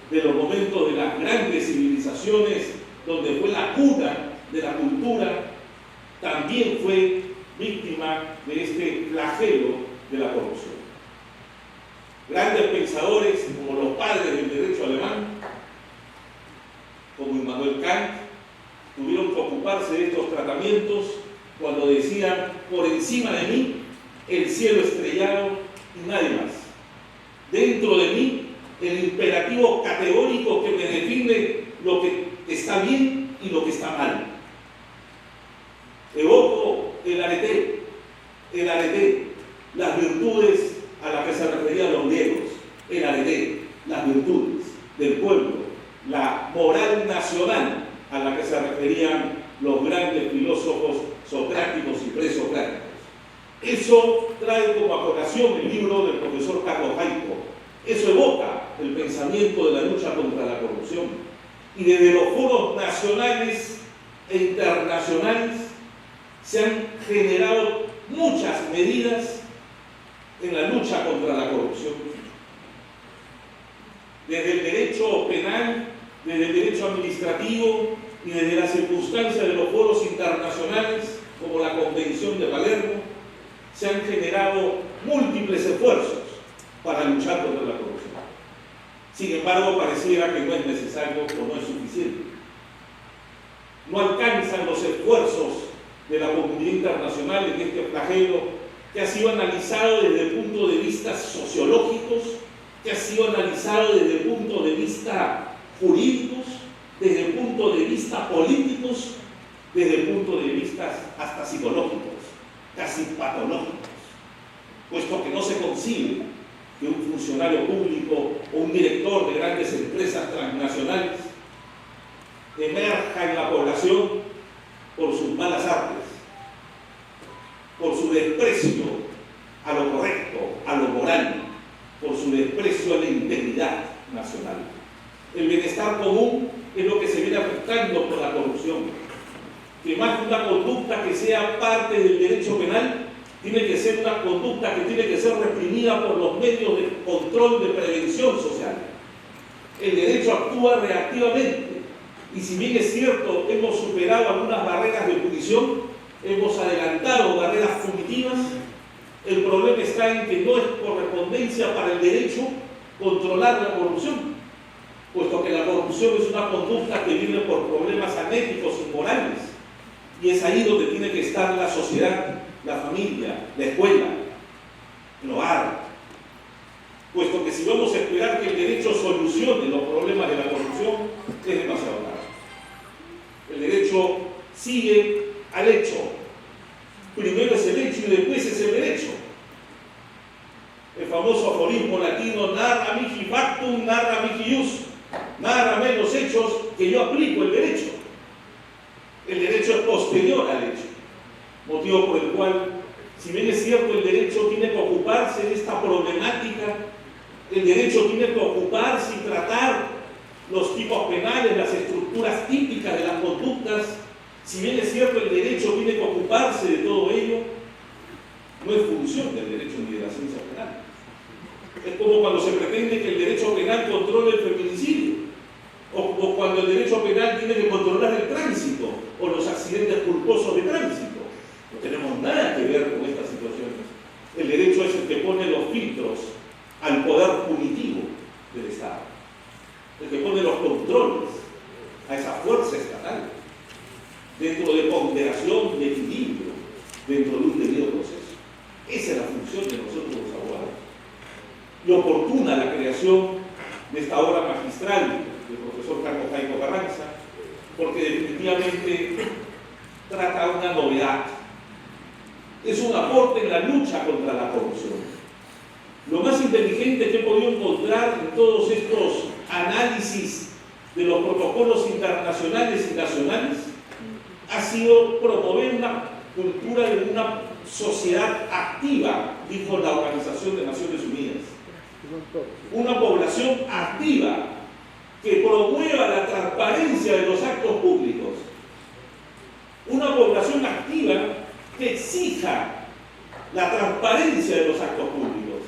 Speaker 5: de los momentos de las grandes civilizaciones, donde fue la cuna de la cultura, también fue víctima de este flagelo de la corrupción. Grandes pensadores como los padres del derecho alemán, como Immanuel Kant, tuvieron que ocuparse de estos tratamientos cuando decían: por encima de mí el cielo estrellado y nadie más. Dentro de mí el imperativo categórico que me define lo que está bien y lo que está mal. Evoco el arete, las virtudes a las que se referían los griegos, el arete, las virtudes del pueblo, la moral nacional a la que se referían los grandes filósofos socráticos y presocráticos. Eso trae como a colación el libro del profesor Carlos Jaico. Eso evoca el pensamiento de la lucha contra la corrupción. Y desde los foros nacionales e internacionales se han generado muchas medidas en la lucha contra la corrupción. Desde el derecho penal, desde el derecho administrativo y desde las circunstancias de los foros internacionales, como la Convención de Palermo, se han generado múltiples esfuerzos para luchar contra la corrupción. Sin embargo, pareciera que no es necesario o no es suficiente. No alcanzan los esfuerzos de la comunidad internacional en este flagelo que ha sido analizado desde el punto de vista sociológicos, que ha sido analizado desde el punto de vista jurídicos, desde el punto de vista políticos, desde el punto de vista hasta psicológicos, casi patológicos, puesto que no se concibe que un funcionario público o un director de grandes empresas transnacionales emerja en la población por sus malas artes, por su desprecio a lo correcto, a lo moral, por su desprecio a la integridad nacional. El bienestar común es lo que se viene afectando por la corrupción, que más que una conducta que sea parte del derecho penal, tiene que ser una conducta que tiene que ser reprimida por los medios de control de prevención social. El derecho actúa reactivamente, y si bien es cierto, hemos superado algunas barreras de punición, hemos adelantado barreras punitivas, el problema está en que no es correspondencia para el derecho controlar la corrupción, puesto que la corrupción es una conducta que viene por problemas anéticos y morales, y es ahí donde tiene que estar la sociedad, la familia, la escuela, el hogar, puesto que si vamos a esperar que el derecho solucione los problemas de la corrupción, es demasiado tarde. El derecho sigue al hecho. Primero es el hecho y después es el derecho. El famoso aforismo latino: narra mihi factum, narra mihi jus. Nárrame los hechos que yo aplico el derecho. El derecho es posterior al hecho, motivo por el cual, si bien es cierto, el derecho tiene que ocuparse de esta problemática, el derecho tiene que ocuparse y tratar los tipos penales, las estructuras típicas de las conductas, si bien es cierto, el derecho tiene que ocuparse de todo ello, no es función del derecho ni de la ciencia penal. Es como cuando se pretende que el derecho penal controle el feminicidio, o como cuando el derecho penal tiene que controlar el tránsito o los accidentes culposos de tránsito. No tenemos nada que ver con estas situaciones. El derecho es el que pone los filtros al poder punitivo del Estado, el que pone los controles a esa fuerza estatal, dentro de ponderación y equilibrio, dentro de un debido proceso. Esa es la función de nosotros los abogados. Y oportuna la creación de esta obra magistral del profesor Carlos Jaico Carranza, porque definitivamente trata una novedad. Es un aporte en la lucha contra la corrupción. Lo más inteligente que he podido encontrar en todos estos análisis de los protocolos internacionales y nacionales ha sido promover una cultura de una sociedad activa, dijo la Organización de Naciones Unidas. Una población activa que promueva la transparencia de los actos públicos. Una población activa que exija la transparencia de los actos públicos.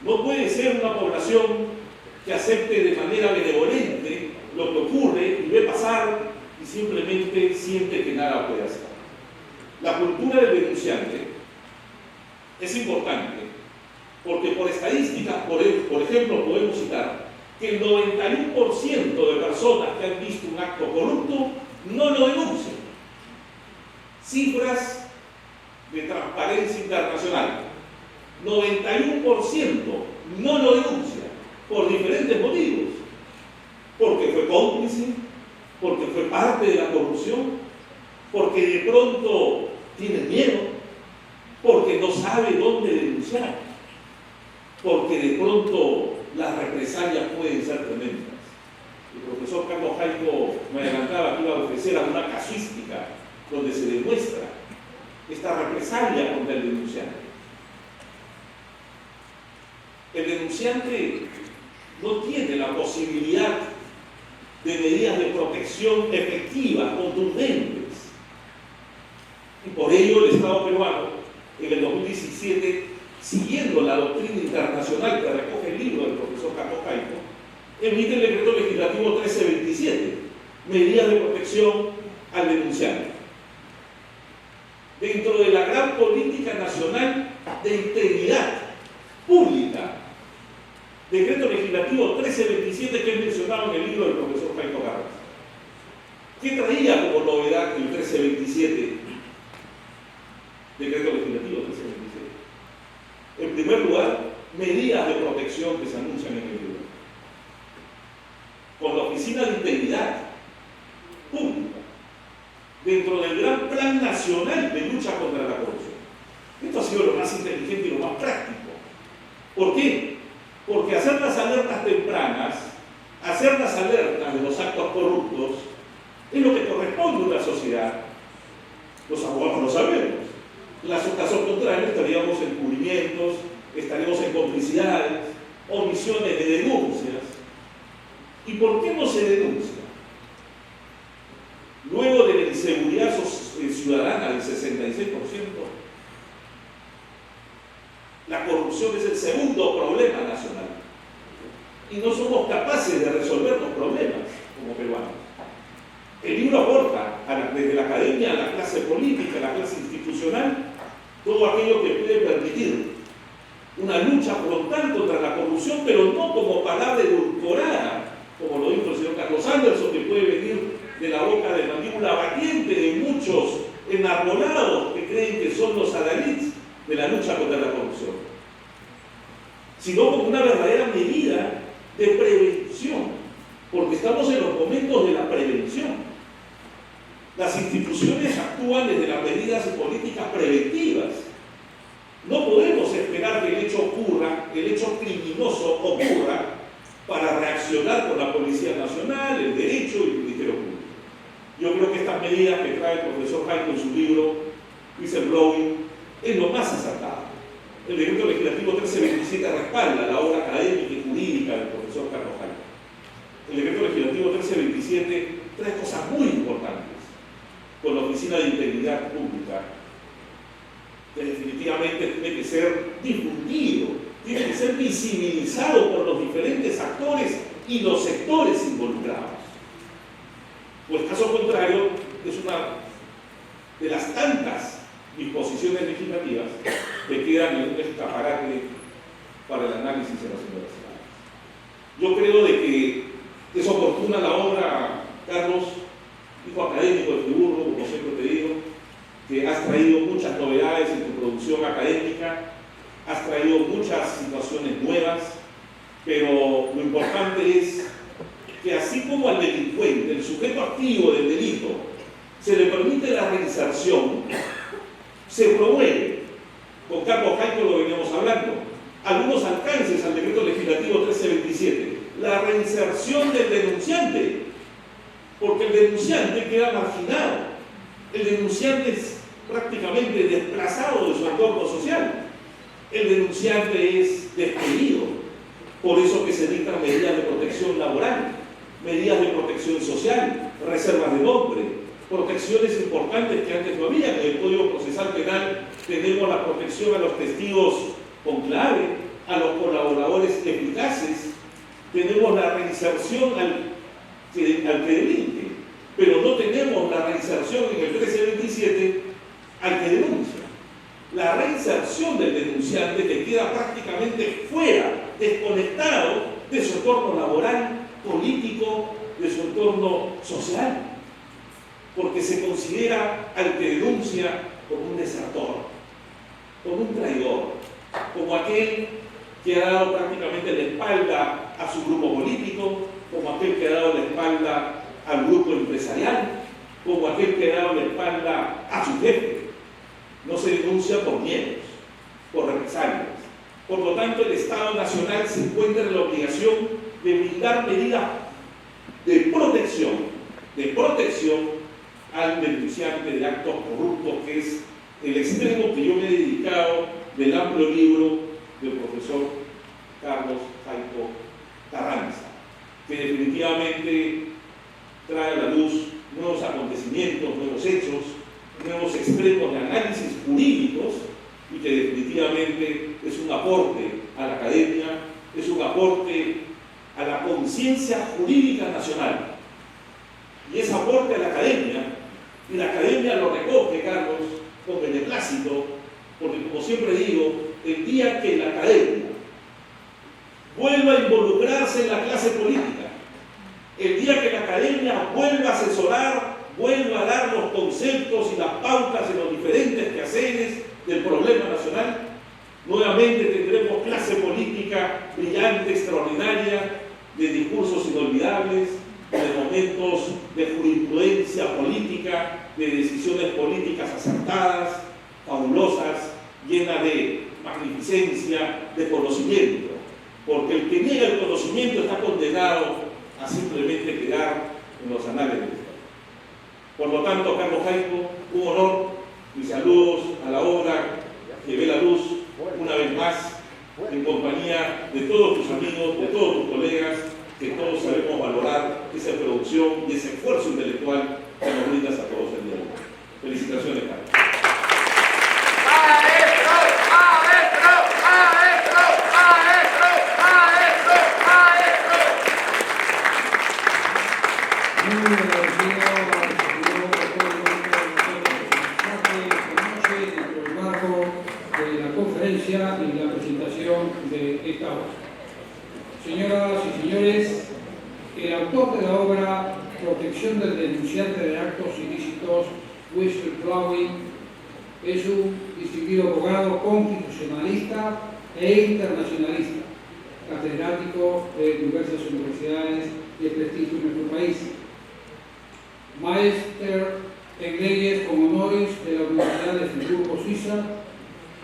Speaker 5: No puede ser una población que acepte de manera benevolente lo que ocurre y ve pasar y simplemente siente que nada puede hacer. La cultura del denunciante es importante porque por estadísticas, por ejemplo, podemos citar que el 91% de personas que han visto un acto corrupto no lo denuncian. Cifras de Transparencia Internacional. 91% no lo denuncia por diferentes motivos. Porque fue cómplice, porque fue parte de la corrupción, porque de pronto tiene miedo, porque no sabe dónde denunciar, porque de pronto las represalias pueden ser tremendas. El profesor Carlos Jaico me adelantaba que iba a ofrecer alguna casuística donde se demuestra esta represalia contra el denunciante. El denunciante no tiene la posibilidad de medidas de protección efectivas, contundentes. Y por ello el Estado peruano, en el 2017, siguiendo la doctrina internacional que recoge el libro del profesor Carlos Jaico, emite el decreto legislativo 1327, medidas de protección al denunciante. Dentro de la gran política nacional de integridad pública, decreto legislativo 1327 que es mencionado en el libro del profesor Jaico Carranza. ¿Qué traía como novedad el 1327? Decreto legislativo 1327. En primer lugar, medidas de protección que se anuncian en el libro. Con la Oficina de Integridad Pública, dentro del gran plan nacional de lucha contra la corrupción. Esto ha sido lo más inteligente y lo más práctico. ¿Por qué? Porque hacer las alertas tempranas, hacer las alertas de los actos corruptos, es lo que corresponde a una sociedad. Los abogados lo sabemos. En caso contrario, estaríamos en encubrimientos, estaríamos en complicidades, omisiones de denuncias. ¿Y por qué no se denuncia? Luego de la inseguridad ciudadana del 66%, la corrupción es el segundo problema nacional. Y no somos capaces de resolver los problemas como peruanos. El libro aporta desde la academia a la clase política, a la clase institucional, todo aquello que puede permitir una lucha frontal contra la corrupción, pero no como palabra edulcorada, como lo dijo el señor Carlos Anderson, que puede venir de la boca de mandíbula batiente de muchos enarbolados que creen que son los adalids de la lucha contra la corrupción, sino como una verdadera medida de prevención, porque estamos en los momentos de la prevención. Las instituciones actúan desde las medidas y políticas preventivas. No podemos esperar que el hecho ocurra, el hecho criminoso ocurra, para reaccionar con la Policía Nacional, el Derecho y el Ministerio Público. Yo creo que estas medidas que trae el profesor Jaico en su libro, Whistleblowing, es lo más acertado. El decreto legislativo 1327 respalda la obra académica y jurídica del profesor Carlos Jaico. El decreto legislativo 1327 trae cosas muy importantes con la Oficina de Integridad Pública, que definitivamente tiene que ser difundido tiene que ser visibilizado por los diferentes actores y los sectores involucrados. Pues caso contrario, es una de las tantas disposiciones legislativas que quedan en un escaparate para el análisis en las universidades. Yo creo de que es oportuna la obra, Carlos, hijo académico de Friburgo, como siempre te digo, que has traído muchas novedades en tu producción académica, has traído muchas situaciones nuevas, pero lo importante es que así como al delincuente, el sujeto activo del delito, se le permite la reinserción, se promueve, con Carlos Jaico lo veníamos hablando, algunos alcances al decreto legislativo 1327, la reinserción del denunciante, porque el denunciante queda marginado, el denunciante es prácticamente desplazado de su entorno social, el denunciante es despedido, por eso que se dictan medidas de protección laboral, medidas de protección social, reservas de nombre, protecciones importantes que antes no había. En el Código Procesal Penal tenemos la protección a los testigos con clave, a los colaboradores eficaces, tenemos la reinserción al que delinque, pero no tenemos la reinserción en el 1327 al que denuncia. La reinserción del denunciante que queda prácticamente fuera, desconectado de su entorno laboral, político, de su entorno social, porque se considera al que denuncia como un desertor, como un traidor, como aquel que ha dado prácticamente la espalda a su grupo político, como aquel que ha dado la espalda al grupo empresarial, como aquel que ha dado la espalda a su jefe. No se denuncia por miedos, por represalias. Por lo tanto, el Estado Nacional se encuentra en la obligación de brindar medidas de protección al denunciante de actos corruptos, que es el extremo que yo me he dedicado del amplio libro del profesor Carlos Jaico Carranza, que definitivamente trae a la luz nuevos acontecimientos, nuevos hechos, nuevos extremos de análisis jurídicos, y que definitivamente es un aporte a la academia, es un aporte a la conciencia jurídica nacional. Y ese aporte a la academia, y la academia lo recoge, Carlos, con beneplácito, porque como siempre digo, el día que la academia vuelva a involucrarse en la clase política, el día que la academia vuelva a asesorar, vuelva a dar los conceptos y las pautas en los diferentes quehaceres del problema nacional, nuevamente tendremos clase política brillante, extraordinaria, de discursos inolvidables, de momentos de jurisprudencia política, de decisiones políticas acertadas, fabulosas, llenas de magnificencia, de conocimiento, porque el que niega el conocimiento está condenado a simplemente quedar en los anales de la historia. Por lo tanto, Carlos Jaico, un honor, mis saludos a la obra que ve la luz una vez más, en compañía de todos tus amigos, de todos tus colegas, que todos sabemos valorar esa producción y ese esfuerzo intelectual que nos brindas a todos el día de hoy. Felicitaciones, Carlos.
Speaker 1: Muy agradecido al señor doctor dentro del marco de la conferencia y la presentación de esta obra. Señoras y señores, el autor de la obra Protección del denunciante de actos ilícitos, whistleblowing, es un distinguido abogado constitucionalista e internacionalista, catedrático de diversas universidades de prestigio en nuestro país, máster en leyes con honores de la Universidad de Friburgo, Suiza,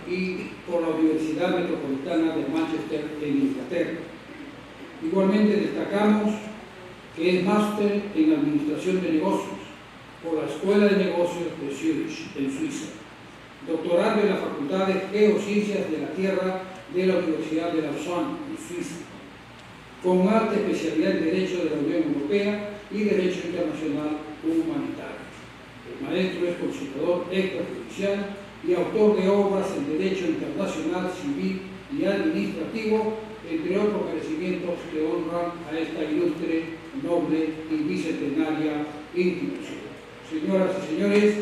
Speaker 1: y por la Universidad Metropolitana de Manchester, en Inglaterra. Igualmente destacamos que es máster en Administración de Negocios por la Escuela de Negocios de Zurich, en Suiza, doctorando en la Facultad de Geociencias de la Tierra de la Universidad de Lausanne, en Suiza, con alta especialidad en Derecho de la Unión Europea y Derecho Internacional Humanitario. El maestro es consultador extrajudicial y autor de obras en Derecho Internacional Civil y administrativo, entre otros merecimientos que honran a esta ilustre, noble y bicentenaria institución. Señoras y señores,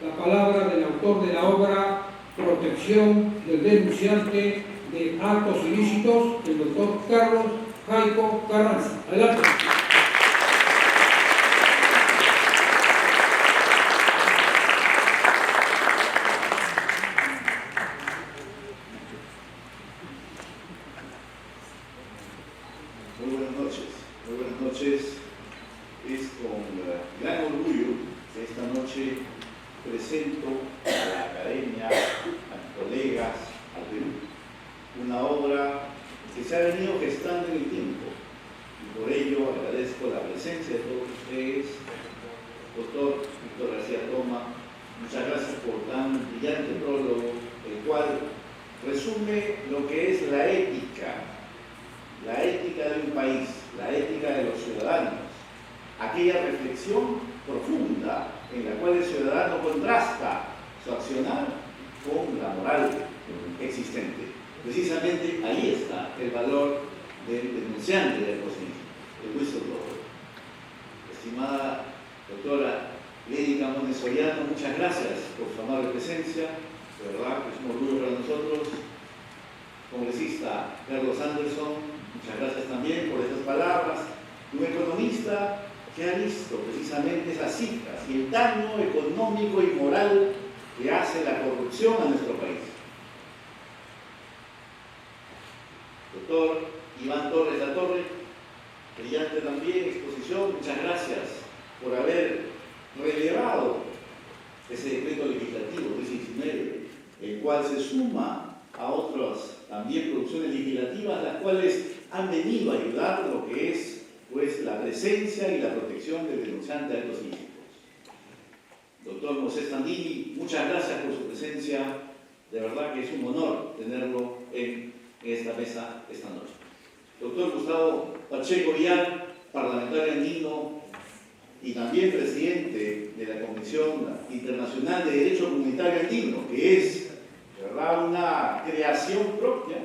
Speaker 1: la palabra del autor de la obra Protección del denunciante de actos ilícitos, el doctor Carlos Jacobo Carranza. Adelante.
Speaker 6: Muy buenas noches. Es con gran orgullo que esta noche presento a la academia, a mis colegas, al Perú, una obra que se ha venido gestando en el tiempo, y por ello agradezco la presencia de todos ustedes. Doctor Víctor García Toma, muchas gracias por tan brillante prólogo, el cual resume lo que es la ética de un país, la ética de los ciudadanos, aquella reflexión profunda en la cual el ciudadano contrasta su accionar con la moral existente. Precisamente ahí está el valor del denunciante del procedimiento, el whistleblower. Estimada doctora Lady Camones Soriano, muchas gracias por su amable presencia, de verdad que es un orgullo para nosotros. Congresista Carlos Anderson, muchas gracias también por estas palabras. Un economista que ha visto precisamente esas cifras y el daño económico y moral que hace la corrupción a nuestro país. Doctor Iván Torres La Torre, brillante también exposición, muchas gracias por haber relevado ese decreto legislativo 319, el cual se suma a otras también producciones legislativas, las cuales han venido a ayudar lo que es pues la presencia y la protección del denunciante de actos ilícitos. Doctor Moisés Tandini, muchas gracias por su presencia, de verdad que es un honor tenerlo en esta mesa esta noche. Doctor Gustavo Pacheco Villar, parlamentario andino y también presidente de la Comisión Internacional de Derecho Comunitario Andino, que es de verdad una creación propia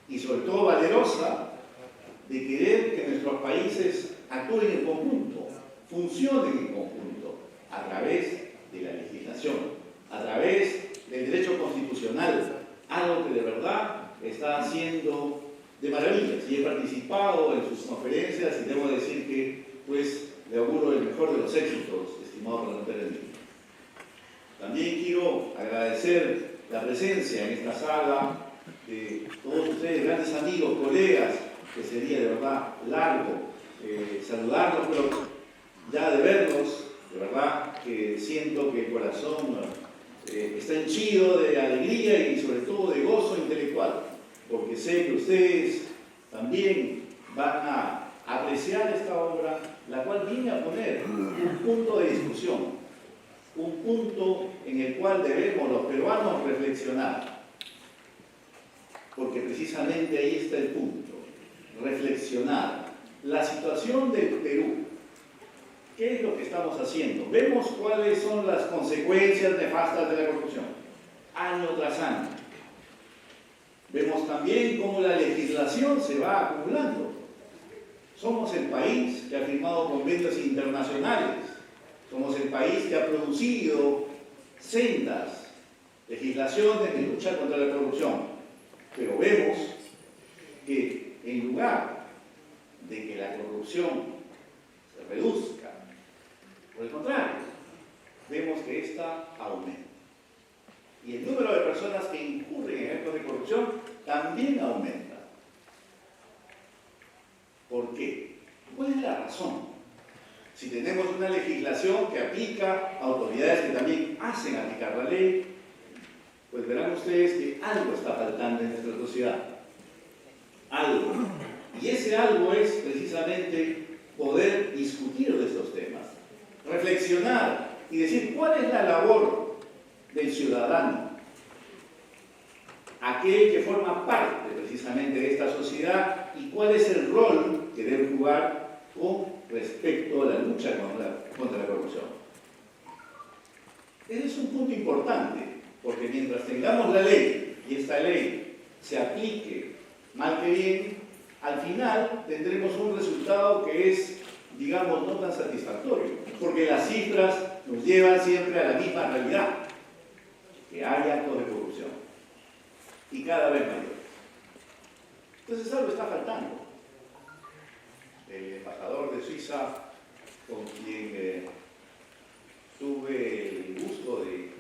Speaker 6: y sobre todo valerosa de querer que nuestros países actúen en conjunto, funcionen en conjunto, a través de la legislación, a través del derecho constitucional, algo que de verdad está haciendo de maravillas. Y he participado en sus conferencias y debo decir que pues le auguro el mejor de los éxitos, estimado parlamentario. También quiero agradecer la presencia en esta sala de todos ustedes, grandes amigos, colegas, que sería de verdad largo saludarlos, pero ya de verlos, de verdad que siento que el corazón está henchido de alegría y sobre todo de gozo intelectual, porque sé que ustedes también van a apreciar esta obra, la cual viene a poner un punto de discusión, un punto en el cual debemos los peruanos reflexionar, porque precisamente ahí está el punto, reflexionar la situación del Perú. ¿Qué es lo que estamos haciendo? Vemos cuáles son las consecuencias nefastas de la corrupción, año tras año. Vemos también cómo la legislación se va acumulando. Somos el país que ha firmado convenios internacionales, somos el país que ha producido sendas legislaciones de lucha contra la corrupción, pero vemos que en lugar de que la corrupción se reduzca, por el contrario, vemos que ésta aumenta. Y el número de personas que incurren en actos de corrupción también aumenta. ¿Por qué? ¿Cuál es la razón? Si tenemos una legislación que aplica a autoridades que también hacen aplicar la ley, pues verán ustedes que algo está faltando en nuestra sociedad. Algo. Y ese algo es precisamente poder discutir de estos temas, reflexionar y decir cuál es la labor del ciudadano, aquel que forma parte precisamente de esta sociedad, y cuál es el rol que debe jugar con respecto a la lucha contra la corrupción. Ese es un punto importante, porque mientras tengamos la ley, y esta ley se aplique, mal que bien, al final tendremos un resultado que es, digamos, no tan satisfactorio, porque las cifras nos llevan siempre a la misma realidad, que hay actos de corrupción, y cada vez mayores. Entonces algo está faltando. El embajador de Suiza, con quien tuve el gusto de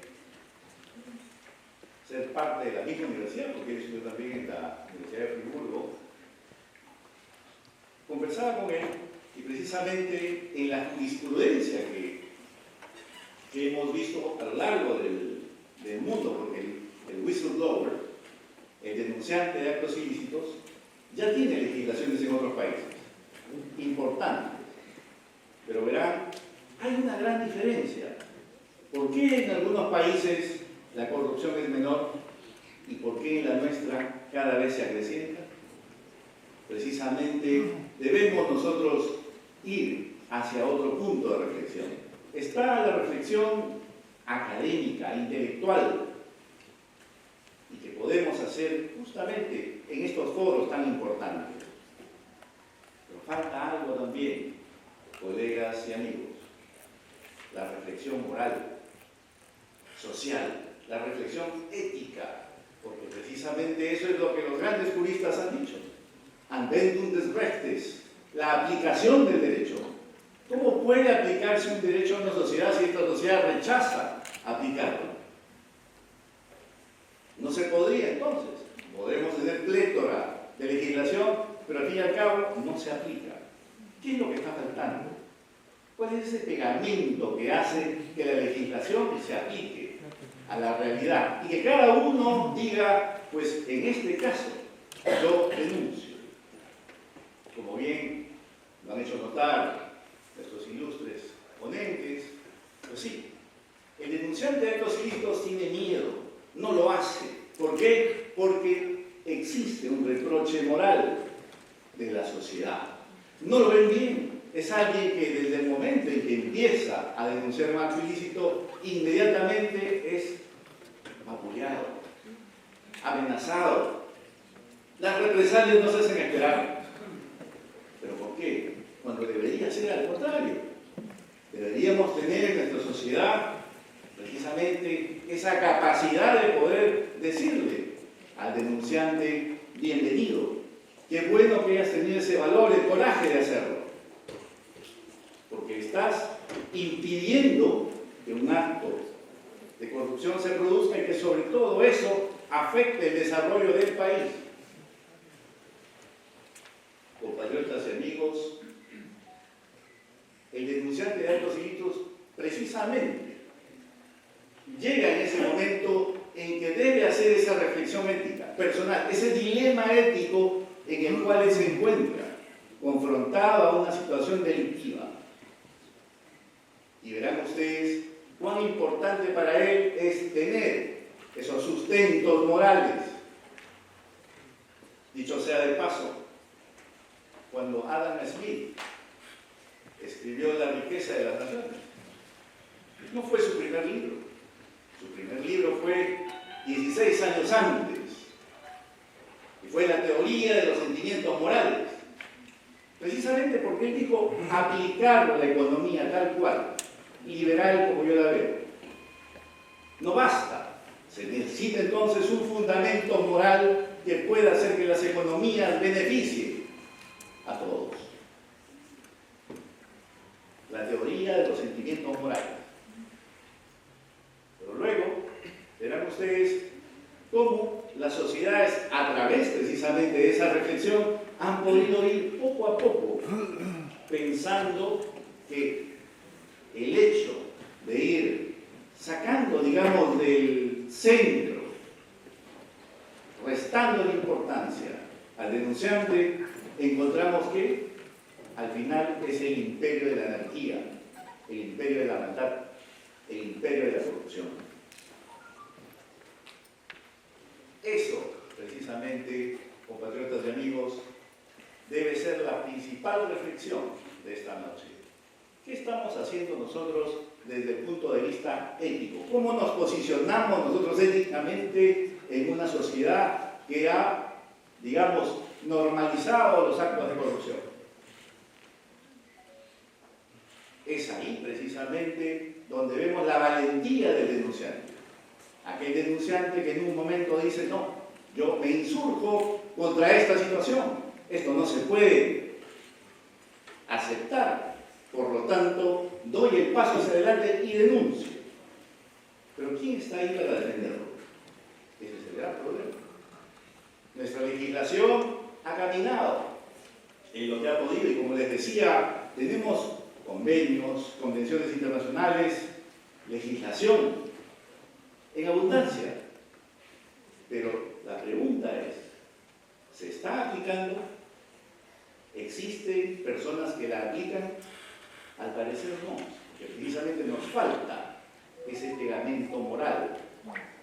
Speaker 6: ser parte de la misma universidad, porque él estudió también en la Universidad de Friburgo, conversaba con él y precisamente en la jurisprudencia que hemos visto a lo largo del mundo, porque el whistleblower, el denunciante de actos ilícitos, ya tiene legislaciones en otros países importantes, pero verán, hay una gran diferencia. ¿Por qué en algunos países la corrupción es menor y por qué en la nuestra cada vez se acrecienta? Precisamente debemos nosotros ir hacia otro punto de reflexión. Está la reflexión académica, intelectual, y que podemos hacer justamente en estos foros tan importantes. Pero falta algo también, colegas y amigos: la reflexión moral, social, la reflexión ética, porque precisamente eso es lo que los grandes juristas han dicho. Anwendung des Rechtes, la aplicación del derecho. ¿Cómo puede aplicarse un derecho a una sociedad si esta sociedad rechaza aplicarlo? No se podría entonces. Podemos tener plétora de legislación, pero al fin y al cabo no se aplica. ¿Qué es lo que está faltando? ¿Cuál es ese pegamento que hace que la legislación se aplique a la realidad? Y que cada uno diga, pues en este caso, yo denuncio. Como bien lo han hecho notar nuestros ilustres ponentes, pues sí, el denunciante de actos ilícitos tiene miedo, no lo hace. ¿Por qué? Porque existe un reproche moral de la sociedad. No lo ven bien. Es alguien que desde el momento en que empieza a denunciar un acto ilícito, inmediatamente es vapuleado, amenazado. Las represalias no se hacen esperar. ¿Pero por qué? Cuando debería ser al contrario. Deberíamos tener en nuestra sociedad precisamente esa capacidad de poder decirle al denunciante: bienvenido, qué bueno que hayas tenido ese valor, el coraje de hacerlo, porque estás impidiendo que un acto de corrupción se produzca y que sobre todo eso afecte el desarrollo del país. Compatriotas y amigos, el denunciante de actos ilícitos precisamente llega en ese momento en que debe hacer esa reflexión ética, personal, ese dilema ético en el cual él se encuentra, confrontado a una situación delictiva. Y verán ustedes cuán importante para él es tener esos sustentos morales. Dicho sea de paso, cuando Adam Smith escribió La riqueza de las naciones, no fue su primer libro. Su primer libro fue 16 años antes, y fue La teoría de los sentimientos morales, precisamente porque él dijo aplicar la economía tal cual, liberal como yo la veo. No basta, se necesita entonces un fundamento moral que pueda hacer que las economías beneficien a todos. La teoría de los sentimientos morales. Pero luego verán ustedes cómo las sociedades, a través precisamente de esa reflexión, han podido ir poco a poco pensando que el hecho de ir sacando, digamos, del centro, restando la importancia al denunciante, encontramos que al final es el imperio de la anarquía, el imperio de la maldad, el imperio de la corrupción. Eso, precisamente, compatriotas y amigos, debe ser la principal reflexión de esta noche. ¿Qué estamos haciendo nosotros desde el punto de vista ético? ¿Cómo nos posicionamos nosotros éticamente en una sociedad que ha, digamos, normalizado los actos de corrupción. Es ahí precisamente donde vemos la valentía del denunciante. Aquel denunciante que en un momento dice, no, yo me insurjo contra esta situación, esto no se puede aceptar, por lo tanto doy el paso hacia adelante y denuncio. Pero ¿quién está ahí para defenderlo? Ese es el gran problema. Nuestra legislación ha caminado en lo que ha podido y, como les decía, tenemos convenios, convenciones internacionales, legislación en abundancia. Pero la pregunta es, ¿se está aplicando? ¿Existen personas que la aplican? Al parecer no, porque precisamente nos falta ese pegamento moral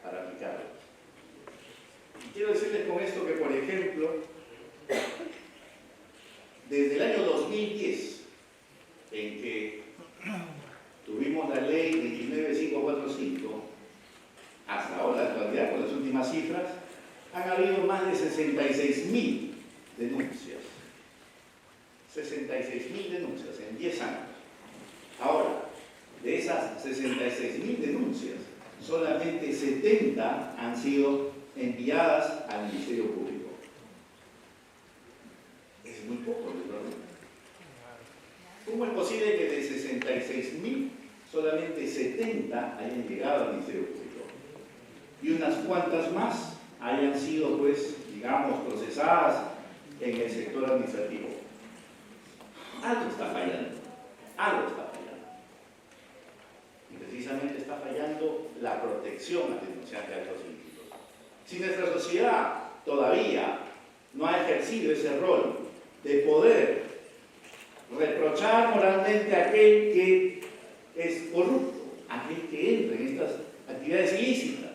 Speaker 6: para aplicarlo. Y quiero decirles con esto que, por ejemplo, desde el año 2010, en que tuvimos la ley 29545, hasta ahora, en la actualidad, con las últimas cifras, han habido más de 66.000 denuncias. 66.000 denuncias en 10 años. Ahora, de esas 66.000 denuncias, solamente 70 han sido enviadas al Ministerio Público. Es muy poco, ¿verdad? ¿Cómo es posible que de 66.000 solamente 70 hayan llegado al Ministerio Público? Y unas cuantas más hayan sido, pues, digamos, procesadas en el sector administrativo. Algo está fallando, algo está fallando. Y precisamente está fallando la protección al denunciante de actos ilícitos. Si nuestra sociedad todavía no ha ejercido ese rol de poder reprochar moralmente a aquel que es corrupto, a aquel que entra en estas actividades ilícitas,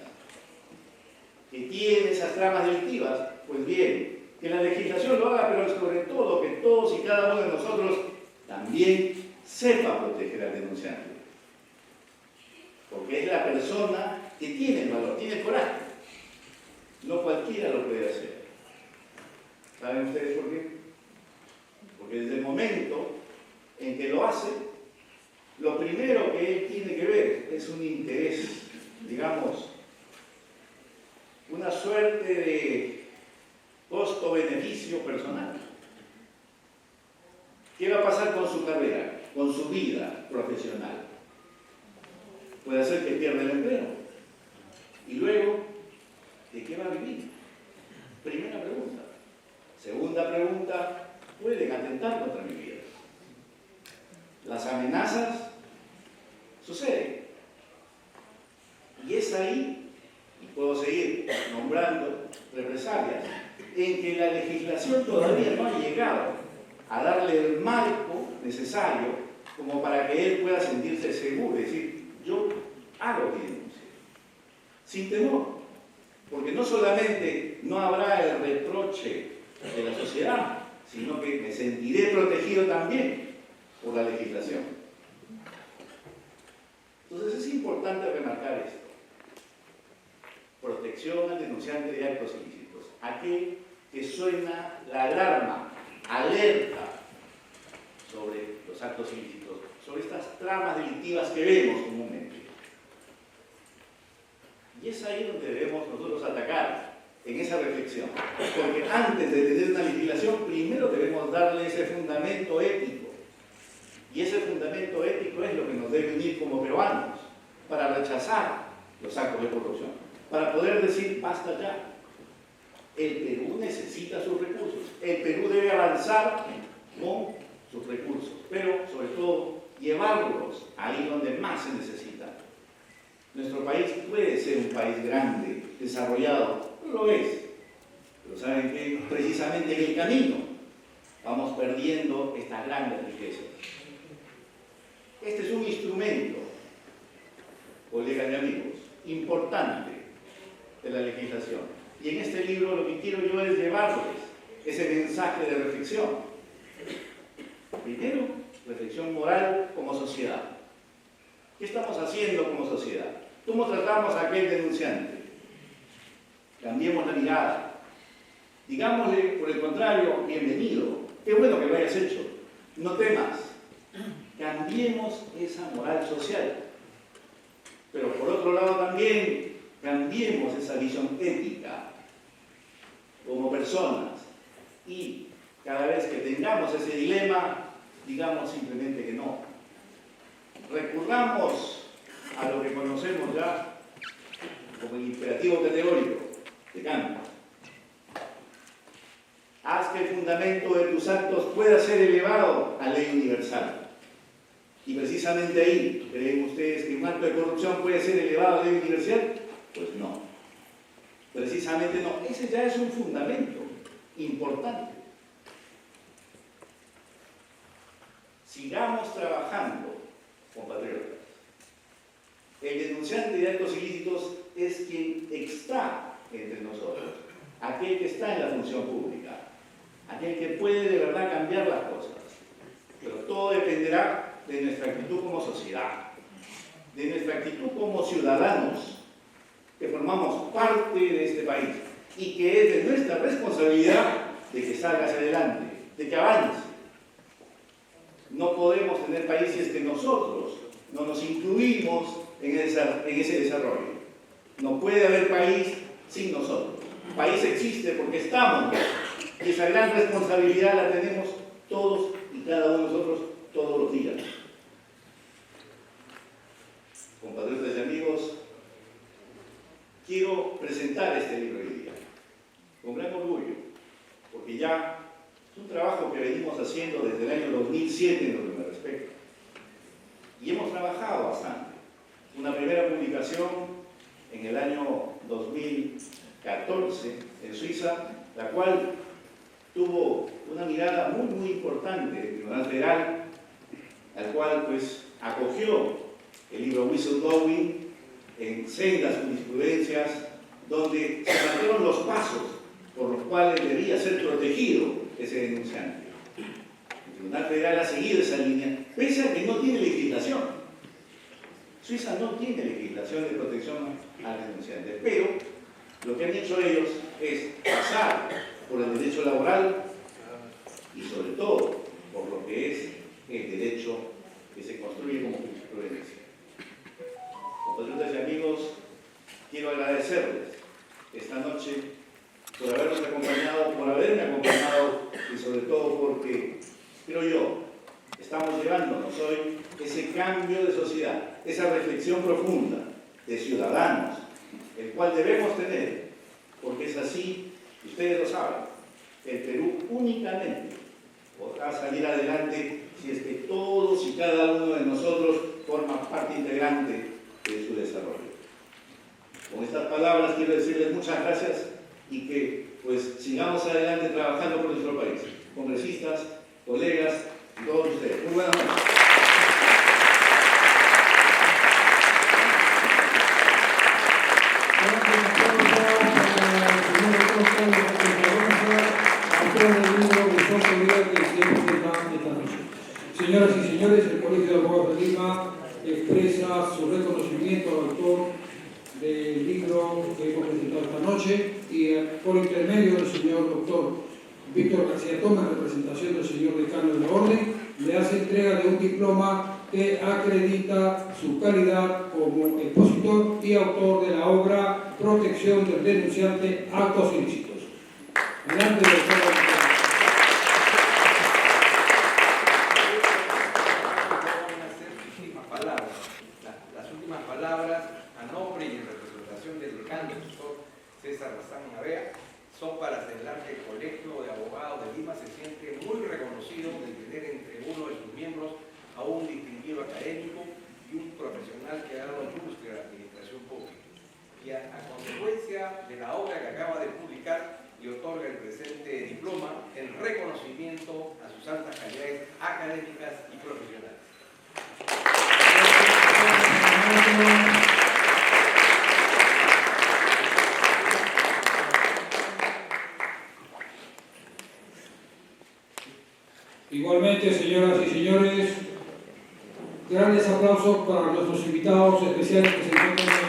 Speaker 6: que tiene esas tramas delictivas, pues bien, que la legislación lo haga, pero sobre todo que todos y cada uno de nosotros también sepa proteger al denunciante. Porque es la persona que tiene el valor, tiene el coraje. No cualquiera lo puede hacer. ¿Saben ustedes por qué? Porque desde el momento en que lo hace, lo primero que él tiene que ver es un interés, digamos, una suerte de costo-beneficio personal. ¿Qué va a pasar con su carrera, con su vida profesional? Puede ser que pierda el empleo. Y luego, ¿de qué va a vivir? Primera pregunta. Segunda pregunta, pueden atentar contra mi vida. Las amenazas suceden. Y es ahí, y puedo seguir nombrando represalias, en que la legislación todavía no ha llegado a darle el marco necesario como para que él pueda sentirse seguro, es decir, yo hago mi denuncia, sin temor, porque no solamente no habrá el reproche de la sociedad, sino que me sentiré protegido también por la legislación. Entonces es importante remarcar esto. Protección al denunciante de actos ilícitos. Aquel que suena la alarma, alerta sobre los actos ilícitos, sobre estas tramas delictivas que vemos comúnmente. Y es ahí donde debemos nosotros atacar, en esa reflexión. Porque antes de tener una legislación, primero debemos darle ese fundamento ético. Y ese fundamento ético es lo que nos debe unir como peruanos, para rechazar los actos de corrupción, para poder decir, basta ya. El Perú necesita sus recursos. El Perú debe avanzar con sus recursos, pero sobre todo llevarlos ahí donde más se necesita. Nuestro país puede ser un país grande, desarrollado, lo es. Pero ¿saben qué? Precisamente en el camino vamos perdiendo estas grandes riquezas. Este es un instrumento, colegas y amigos, importante de la legislación. Y en este libro lo que quiero yo es llevarles ese mensaje de reflexión. Primero, reflexión moral como sociedad. ¿Qué estamos haciendo como sociedad? ¿Cómo tratamos a aquel denunciante? Cambiemos la mirada. Digámosle, por el contrario, bienvenido, qué bueno que lo hayas hecho, no temas, cambiemos esa moral social. Pero por otro lado también, cambiemos esa visión ética como personas y cada vez que tengamos ese dilema, digamos simplemente que no. Recurramos a lo que conocemos ya como el imperativo categórico de Kant. Haz que el fundamento de tus actos pueda ser elevado a ley universal. Y precisamente ahí, ¿creen ustedes que un acto de corrupción puede ser elevado a ley universal? Pues no. Precisamente no. Ese ya es un fundamento importante. Sigamos trabajando, compatriotas. El denunciante de actos ilícitos es quien está entre nosotros, aquel que está en la función pública, aquel que puede de verdad cambiar las cosas. Pero todo dependerá de nuestra actitud como sociedad, de nuestra actitud como ciudadanos, que formamos parte de este país y que es de nuestra responsabilidad de que salga hacia adelante, de que avance. No podemos tener países que nosotros no nos incluimos en ese desarrollo. No puede haber país sin nosotros. El país existe porque estamos, y esa gran responsabilidad la tenemos todos y cada uno de nosotros todos los días. Compatriotas y amigos, quiero presentar este libro hoy día con gran orgullo, porque ya es un trabajo que venimos haciendo desde el año 2007 en lo que me respecta, y hemos trabajado bastante. Una primera publicación en el año 2014 en Suiza, la cual tuvo una mirada muy importante del Tribunal Federal, al cual pues acogió el libro Whistleblowing en sendas jurisprudencias, donde se marcaron los pasos por los cuales debía ser protegido ese denunciante. El Tribunal Federal ha seguido esa línea, pese a que no tiene legislación. Suiza no tiene legislación de protección al denunciante, pero lo que han hecho ellos es pasar por el derecho laboral y sobre todo por lo que es el derecho que se construye como jurisprudencia. Compatriotas y amigos, quiero agradecerles esta noche por habernos acompañado, por haberme acompañado y sobre todo porque, creo yo, estamos llevándonos hoy ese cambio de sociedad, esa reflexión profunda de ciudadanos, el cual debemos tener, porque es así, ustedes lo saben, el Perú únicamente podrá salir adelante si es que todos y cada uno de nosotros forma parte integrante de su desarrollo. Con estas palabras quiero decirles muchas gracias y que pues sigamos adelante trabajando por nuestro país. Congresistas, colegas y todos ustedes. Muy buenas noches.
Speaker 1: Señoras y señores, el Colegio de Abogados de Lima expresa su reconocimiento al autor del libro que hemos presentado esta noche y por intermedio del señor doctor Víctor García Toma, en representación del señor decano de la Orden, le hace entrega de un diploma que acredita su calidad como expositor y autor de la obra Protección del denunciante, actos ilícitos. Adelante, doctor.
Speaker 3: Las últimas palabras, a nombre y en representación del decano, el doctor César Bazán Navea, son para señalar que el Colegio de Abogados de Lima se siente muy reconocido de tener entre uno de sus miembros a un distinguido académico y un profesional que ha dado lustre a la administración pública. Y a consecuencia de la obra que acaba de publicar, le otorga el presente diploma en reconocimiento a sus altas calidades académicas y profesionales.
Speaker 1: Igualmente, señoras y señores, grandes aplausos para nuestros invitados especiales que se encuentran en el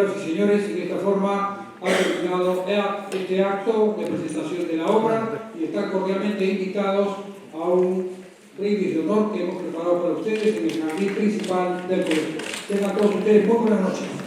Speaker 1: Señoras y señores, en esta forma ha terminado este acto de presentación de la obra y están cordialmente invitados a un brindis de honor que hemos preparado para ustedes en el jardín principal del colegio. Tengan todos ustedes muy buenas noches.